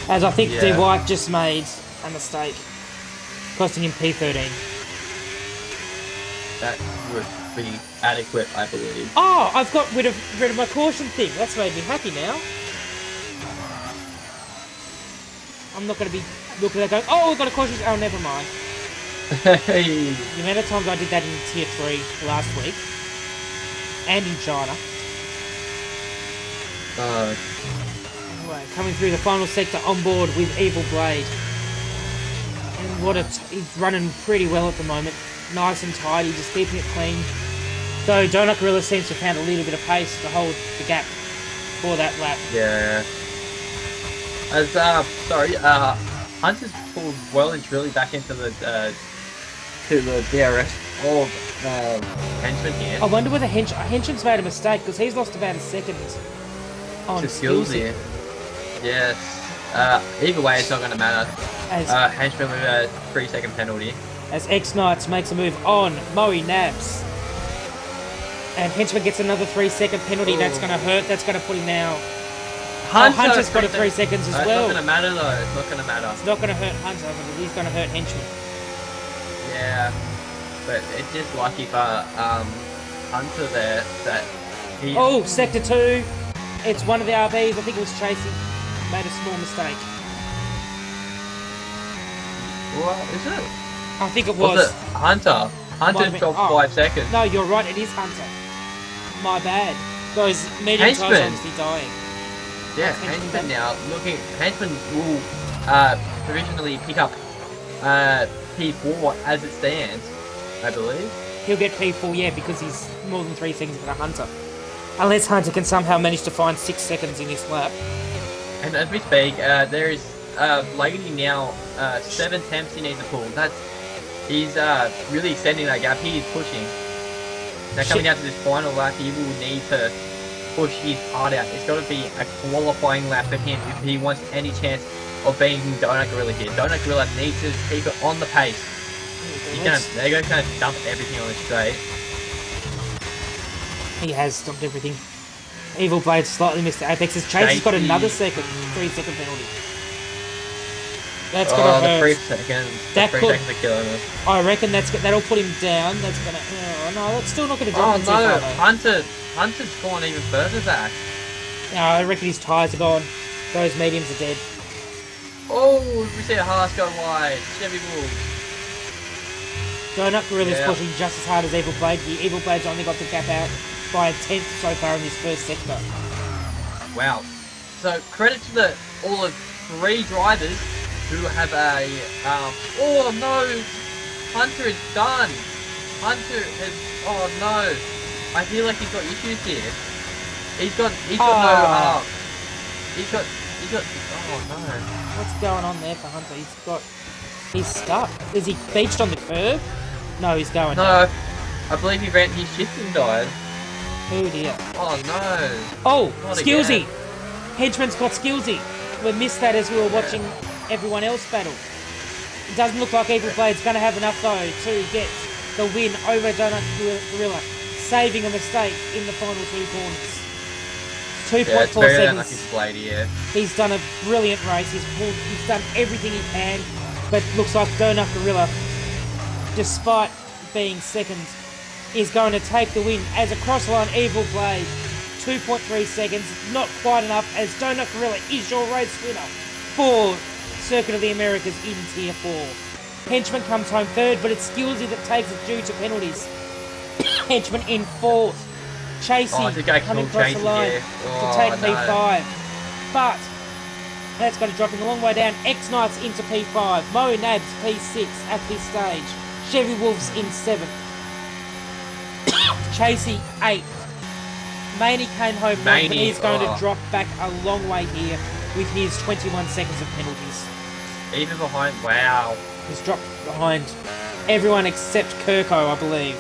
As I think D. White just made a mistake, costing him P13. That would be adequate, I believe. Oh, I've got rid of my caution thing. That's made me happy now. I'm not going to be looking at that going, oh, we've got a caution. Oh, never mind. Hey. The amount of times I did that in Tier 3 last week, and in China. Anyway, coming through the final sector on board with Evil Blade. And he's running pretty well at the moment. Nice and tidy, just keeping it clean. Though Donut Gorilla seems to have found a little bit of pace to hold the gap for that lap. Yeah. Hunter's pulled well and truly back into the DRS of Henchman here. I wonder whether Henchman's made a mistake because he's lost about a second on Skillsy. Yes. Either way, it's not going to matter. Henchman with a 3-second penalty. As X-Knights makes a move on Moe Nabs. And Henchman gets another 3-second penalty. Ooh. That's going to hurt. That's going to put him now. Hunter's got a 3 seconds as well. It's not going to matter though. It's not going to matter. It's not going to hurt Hunter, but it is going to hurt Henchman. Yeah. But it's just lucky for Hunter there that he... Oh, Sector 2. It's one of the RBs. I think it was Chasey. Made a small mistake. What is it? I think it was. it Hunter? Hunter dropped 5 seconds. No, you're right. It is Hunter. My bad. Those medium tires obviously dying. Yeah, Henchman now looking. Henchman will provisionally pick up P4 as it stands, I believe. He'll get P4, yeah, because he's more than 3 seconds than Hunter. Unless Hunter can somehow manage to find 6 seconds in this lap. And as we speak, there is Lady now 7 temps he needs to pull. He's really extending that gap. He is pushing. Now coming down to this final lap, he will need to push his heart out. It's got to be a qualifying lap for him if he wants any chance of beating Donut Gorilla here. Donut Gorilla needs to keep it on the pace. They're going to dump everything on the straight. He has stopped everything. Evil Blade slightly missed the apexes. Chase has got another 3-second penalty. That's gonna hurt. The 3 seconds. That the 3 seconds are killing us. I reckon that'll put him down. That's gonna. Oh no, that's still not gonna drop him too no, far, Hunter's gone even further back. No, I reckon his tyres are gone. Those mediums are dead. Oh, we see a Haas go wide. Chevy Wolves. Donut Gorilla's pushing just as hard as Evil Blade. The Evil Blade's only got the gap out by a 10th so far in this first sector. Wow. So credit to all of 3 drivers who have a oh no, Hunter is done. Hunter has no. I feel like he's got issues here. He's got no he's got oh no. What's going on there for Hunter? He's stuck. Is he beached on the curb? No, he's going. No, I believe he ran his shifting died. Oh dear. Oh no. Oh, Not Skillsy. again. Henchman's got Skillsy. We missed that as we were watching everyone else battle. It doesn't look like Evil Blade's going to have enough though to get the win over Donut Gorilla, saving a mistake in the final 2 corners. 2.4 seconds. Blade, He's done a brilliant race. He's done everything he can, but looks like Donut Gorilla, despite being second, is going to take the win as a cross-line Evil Blade. 2.3 seconds, not quite enough, as Donut Gorilla is your race winner for Circuit of the Americas in Tier 4. Henchman comes home third, but it's Skillsy that takes it due to penalties. Henchman in 4th. Chasey coming across the line to take P5. But that's going to drop him a long way down. X-Knights into P5. Mo Nabs P6 at this stage. Chevy Wolves in 7th. Chasey 8th. Maney came home 9th, but he's going to drop back a long way here with his 21 seconds of penalties. Even behind, wow. He's dropped behind everyone except Kirko, I believe.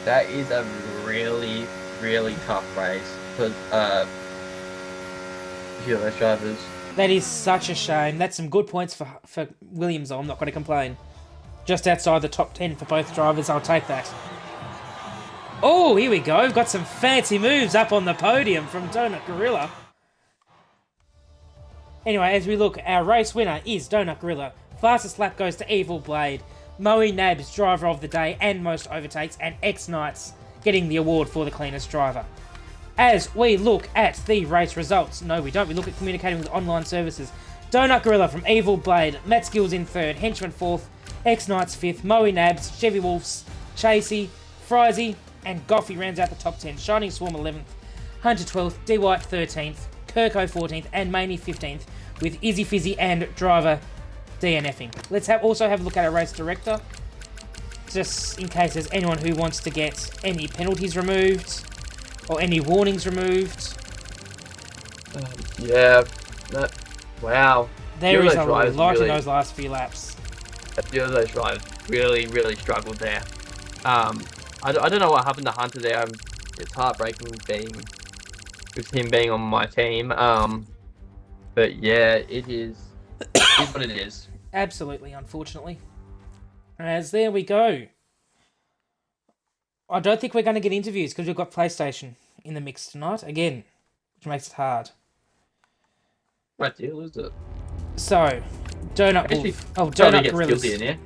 That is a really, really tough race for those drivers. That is such a shame. That's some good points for Williams, I'm not going to complain. Just outside the top 10 for both drivers, I'll take that. Oh, here we go. We've got some fancy moves up on the podium from Donut Gorilla. Anyway, as we look, our race winner is Donut Gorilla. Fastest lap goes to Evil Blade. Moe Nabs, driver of the day and most overtakes, and X-Knights getting the award for the cleanest driver. As we look at the race results, no we don't, we look at communicating with online services. Donut Gorilla from Evil Blade, Matt Skills in 3rd, Henchman 4th, X-Knights 5th, Moe Nabs, Chevy Wolves, Chasey, Frizy, and Goffey rounds out the top 10. Shining Swarm 11th, Hunter 12th, D White 13th, Kirko 14th, and Maney 15th, with Izzy Fizzy and driver DNFing. Let's also have a look at our race director, just in case there's anyone who wants to get any penalties removed or any warnings removed. Wow. There is a lot in those last few laps. A few of those drivers really, really struggled there. I don't know what happened to Hunter there. It's heartbreaking with him being on my team. But yeah, it is what it is. Absolutely, unfortunately. As there we go. I don't think we're going to get interviews because we've got PlayStation in the mix tonight again, which makes it hard. What deal is it? So, Donut Gorillas. In here.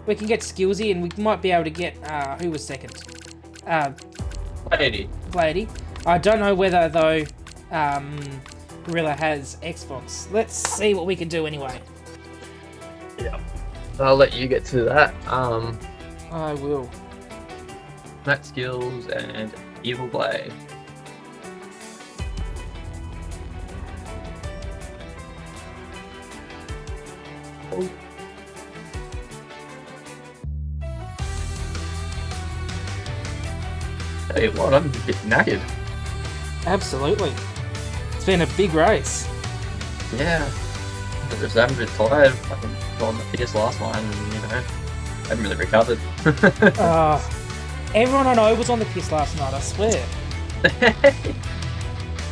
We can get Skillsy, and we might be able to get who was second. Bladey. I don't know whether though Gorilla has Xbox. Let's see what we can do anyway. Yeah, I'll let you get to that. I will. Matt Skills and Evil Blade. Tell you what, I'm a bit knackered. Absolutely. It's been a big race. Yeah. I just haven't been tired. Fucking on the piss last night and, haven't really recovered. Everyone I know was on the piss last night, I swear. I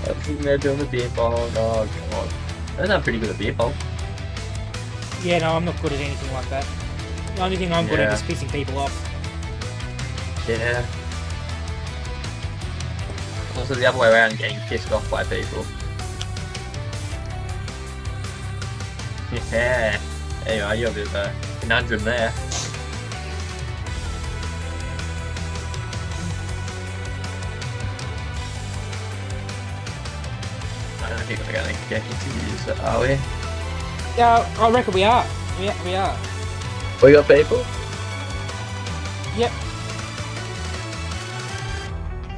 was sitting there doing the beer pong. Oh, God. I think I'm pretty good at beer pong. Yeah, no, I'm not good at anything like that. The only thing I'm good at is pissing people off. Yeah. Also the other way around, getting pissed off by people. Yeah. Anyway, you're a bit of a conundrum there. I don't think we're going to get interviews, are we? Yeah, I reckon we are. We are. We got people? Yep.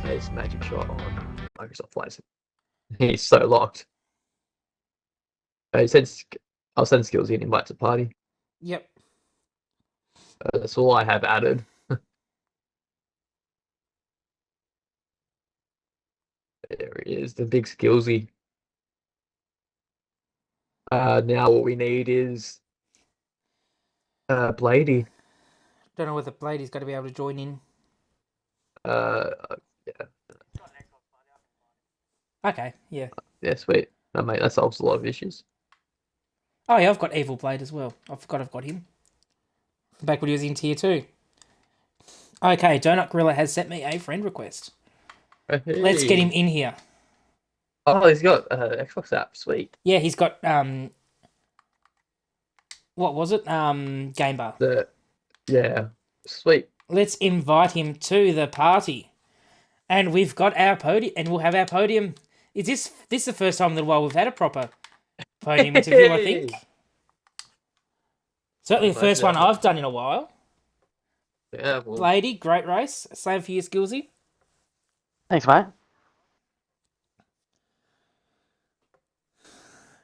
There's magic shot on Microsoft Flight. He's so locked. He said, I'll send skills in invite to party. Yep. That's all I have added. There he is, the big skillsy. Now what we need is Blady. Don't know whether Blady's got to be able to join in. Yeah. Okay, yeah. Yeah, sweet. No, mate, that solves a lot of issues. Oh yeah, I've got Evil Blade as well. I forgot I've got him. Back when he was in tier 2. Okay, Donut Gorilla has sent me a friend request. Hey. Let's get him in here. Oh, he's got Xbox app. Sweet. Yeah, he's got what was it? Game Bar. Yeah. Sweet. Let's invite him to the party. And we've got our podium, and we'll have our podium. Is this the first time in a while we've had a proper podium interview, I think? Certainly the first one I've done in a while. Yeah, well. Lady, great race. Same for you, Skillsy. Thanks, mate.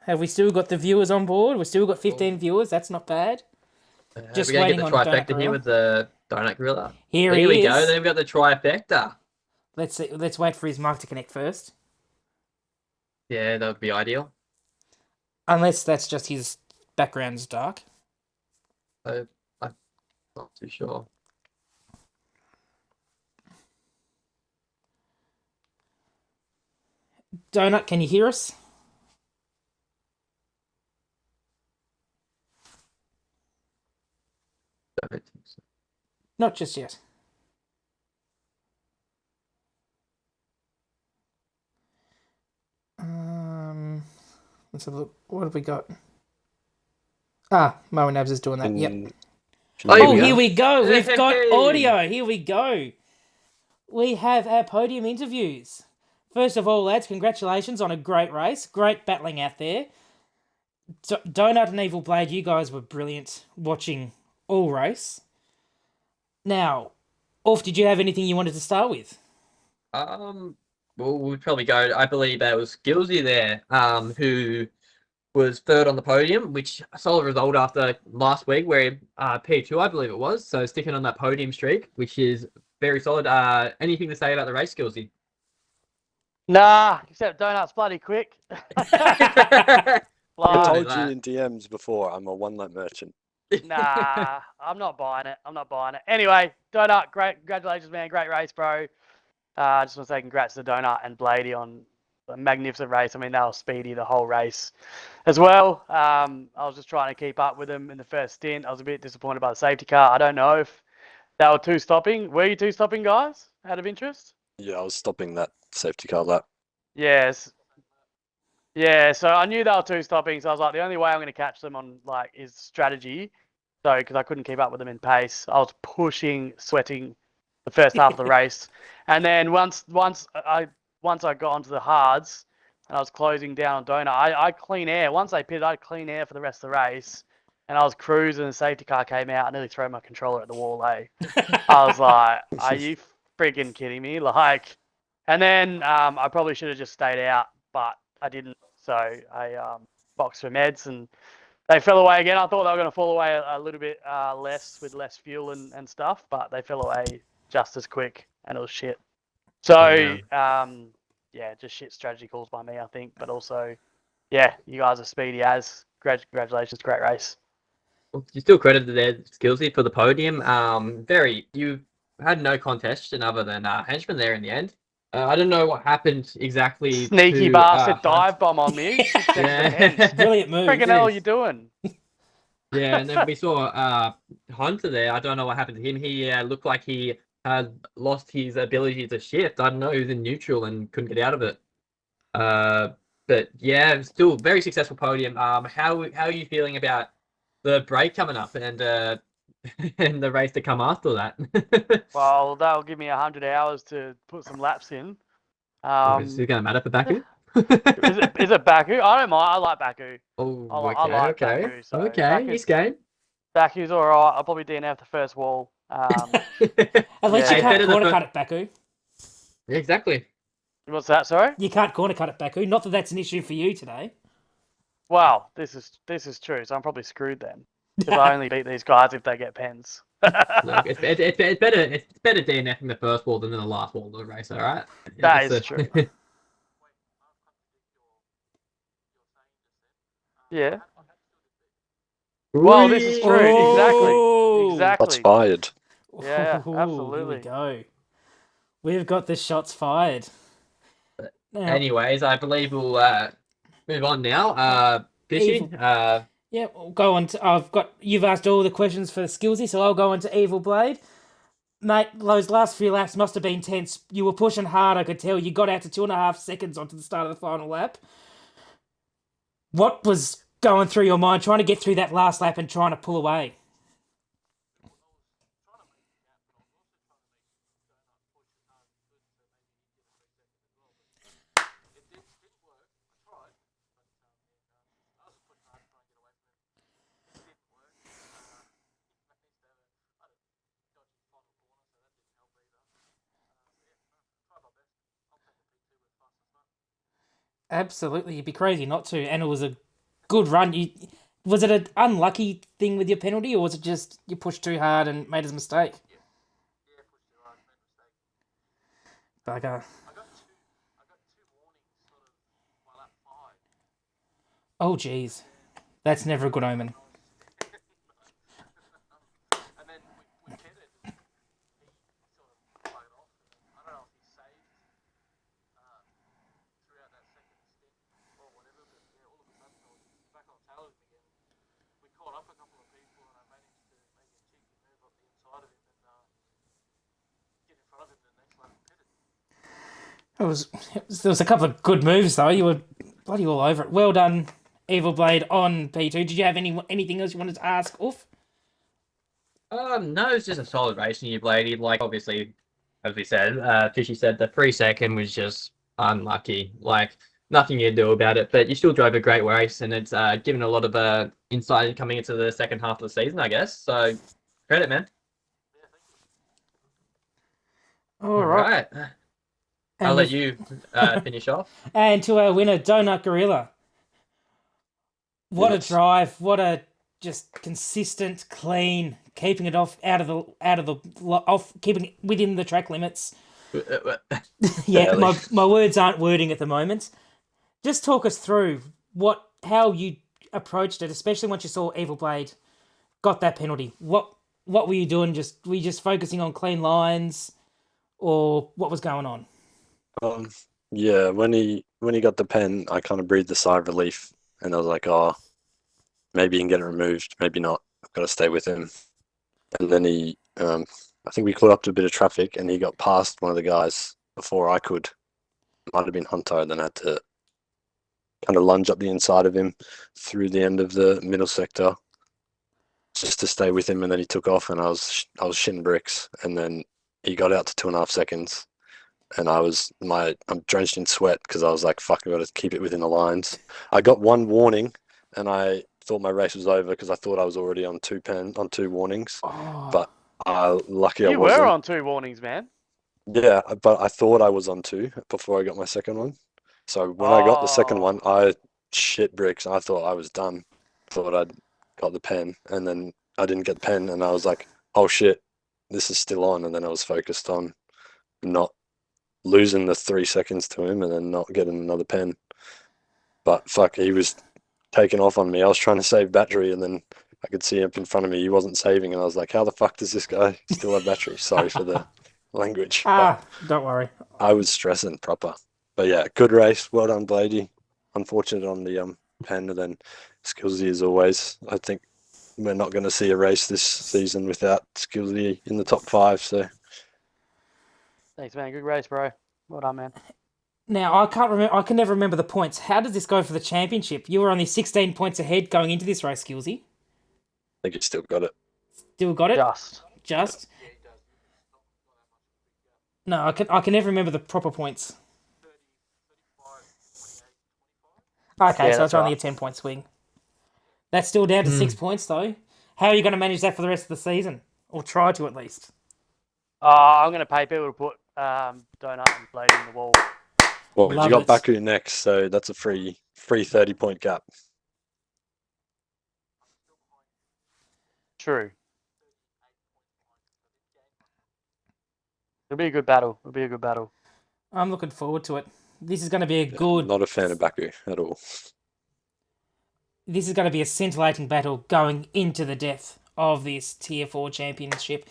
Have we still got the viewers on board? We've still got 15 viewers. That's not bad. Just waiting on the trifecta here with the Donut Gorilla. Here we go. Then we've got the trifecta. Let's see. Let's wait for his mic to connect first. Yeah, that would be ideal. Unless that's just his background's dark. I'm not too sure. Donut, can you hear us? I don't think so. Not just yet. Let's have a look. What have we got? Mo and Nabs is doing that. Yep. Oh, here we go. We've got audio. Here we go. We have our podium interviews. First of all, lads, congratulations on a great race. Great battling out there. Donut and Evil Blade, you guys were brilliant watching all race. Now, Orf, did you have anything you wanted to start with? Well, we'd probably go. I believe there was Skillsy there, who was third on the podium, which a solid result after last week, where P2, I believe it was. So sticking on that podium streak, which is very solid. Anything to say about the race, Skillsy? Nah, except Donut's bloody quick. I told you in DMs before, I'm a one-night merchant. Nah, I'm not buying it. Anyway, Donut, congratulations, man. Great race, bro. I just want to say congrats to Donut and Blady on a magnificent race. I mean, they were speedy the whole race as well. I was just trying to keep up with them in the first stint. I was a bit disappointed by the safety car. I don't know if they were two-stopping. Were you two-stopping, guys, out of interest? Yeah, I was stopping that safety car lap. Yes. Yeah, so I knew they were two-stopping, so I was like, the only way I'm going to catch them on is strategy. So, because I couldn't keep up with them in pace, I was pushing, sweating the first half of the race. And then once I got onto the hards and I was closing down on Donut, I clean air. Once they pitted, I had clean air for the rest of the race. And I was cruising, and the safety car came out. I nearly threw my controller at the wall, eh? I was like, are you freaking kidding me? And then I probably should have just stayed out, but I didn't. So I boxed for meds, and they fell away again. I thought they were going to fall away a little bit less with less fuel and stuff, but they fell away just as quick, and it was shit. So, yeah, just shit strategy calls by me, I think. But also, yeah, you guys are speedy as. Congratulations, great race. Well, you still credited their skillsy for the podium. You had no contestation other than Henchman there in the end. I don't know what happened exactly Sneaky to bastard Hunt. dive bomb on me. 6 seconds to Yeah. 10. Brilliant move. Freaking hell are you doing? Yeah, and then we saw Hunter there. I don't know what happened to him. He looked like he had lost his ability to shift. I don't know, he was in neutral and couldn't get out of it. But yeah, still very successful podium. How are you feeling about the break coming up and and the race to come after that? Well, that'll give me 100 hours to put some laps in. Is it going to matter for Baku? Is it Baku? I don't mind. I like Baku. Oh, I like Baku. So okay. He's game. Baku's all right. I'll probably DNF the first wall. At least Yeah. you can't corner cut it, Baku. Yeah, exactly. What's that? Sorry. You can't corner cut it, Baku. Not that that's an issue for you today. Wow, this is true. So I'm probably screwed then. Because I only beat these guys if they get pens. Look, it's better DNFing the first wall than the last wall of the race. All right. That is true. Yeah. Well, this is true. Oh! Exactly. Shots fired. Yeah, Ooh, absolutely. Here we go. We've got the shots fired. Now, Anyways, I believe we'll move on now. Fishy. yeah, we'll go on to. You've asked all the questions for Skillsy, so I'll go on to Evil Blade. Mate, those last few laps must have been tense. You were pushing hard, I could tell. You got out to 2.5 seconds onto the start of the final lap. What was going through your mind trying to get through that last lap and trying to pull away? Absolutely, you'd be crazy not to. And it was a good run. Was it an unlucky thing with your penalty, or was it just you pushed too hard and made a mistake? Bugger. Oh, jeez. That's never a good omen. There was a couple of good moves though. You were bloody all over it. Well done, Evil Blade on P2. Did you have anything else you wanted to ask? Oof. No, it's just a solid race in your Blade. Like obviously, as we said, Fishy said the 3 second was just unlucky. Like nothing you do about it. But you still drove a great race, and it's given a lot of insight coming into the second half of the season, I guess. So credit, man. All right. I'll let you finish off. And to our winner, Donut Gorilla. What a drive! What a just consistent, clean, keeping it keeping it within the track limits. Yeah, my words aren't wording at the moment. Just talk us through how you approached it, especially once you saw Evil Blade got that penalty. What were you doing? Were you just focusing on clean lines, or what was going on? Yeah, when he got the pen, I kind of breathed a sigh of relief, and I was like, oh, maybe he can get it removed, maybe not. I've got to stay with him. And then I think we caught up to a bit of traffic, and he got past one of the guys before I could. Might have been Hunter, then I had to kind of lunge up the inside of him through the end of the middle sector just to stay with him, and then he took off, and I was shitting bricks, and then he got out to 2.5 seconds. And I'm drenched in sweat because I was like, fuck, I got to keep it within the lines. I got one warning and I thought my race was over because I thought I was already on 2 warnings. Oh. But lucky I wasn't. You were on 2 warnings, man. Yeah, but I thought I was on 2 before I got my second one. So when I got the second one, I shit bricks. I thought I was done. Thought I'd got the pen, and then I didn't get the pen, and I was like, oh shit, this is still on. And then I was focused on not losing the 3 seconds to him and then not getting another pen. But fuck, he was taking off on me. I was trying to save battery, and then I could see up in front of me he wasn't saving, and I was like, how the fuck does this guy still have battery? Sorry for the language. But Don't worry. I was stressing proper. But yeah, good race. Well done, Blady. Unfortunate on the pen, and then Skillsy as always. I think we're not going to see a race this season without Skillsy in the top 5. So Thanks, man. Good race, bro. Well done, man. Now, I can't remember. I can never remember the points. How does this go for the championship? You were only 16 points ahead going into this race, Skillsy. I think he still got it. Still got it? Just. No, I can never remember the proper points. Okay, Yeah, so that's it's only right. a 10-point swing. That's still down to 6 points, though. How are you going to manage that for the rest of the season? Or try to, at least. I'm going to pay people to put Donut and Blade in the wall. Well, Love you got it. Baku next, so that's a free 30-point gap. True. It'll be a good battle. I'm looking forward to it. This is going to be a good... Not a fan of Baku at all. This is going to be a scintillating battle going into the death of this Tier 4 championship.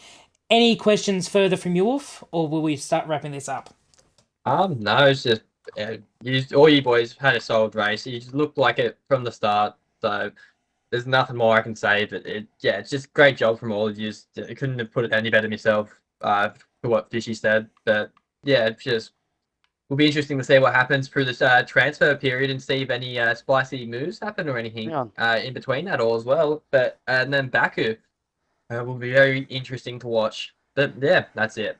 Any questions further from you, Wolf, or will we start wrapping this up? No, it's just all you boys had a solid race. You just looked like it from the start, so there's nothing more I can say. But it's just great job from all of you. I couldn't have put it any better myself. For what Fishy said, but yeah, it's just will be interesting to see what happens through this transfer period and see if any spicy moves happen or anything in between that all as well. But and then Baku will be very interesting to watch. But yeah, that's it.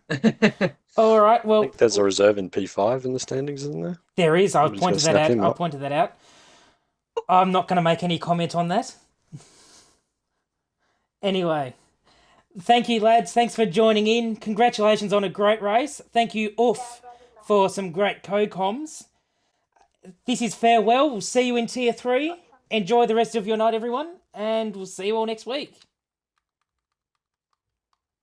All right, I well, think there's a reserve in P5 in the standings, isn't there? there is. I've Nobody's pointed gonna that snap out. him I up. pointed that out. I'm not going to make any comment on that. Anyway, thank you, lads. Thanks for joining in. Congratulations on a great race. Thank you, Oof, for some great co-coms. This is farewell. We'll see you in Tier 3. Enjoy the rest of your night, everyone, and we'll see you all next week.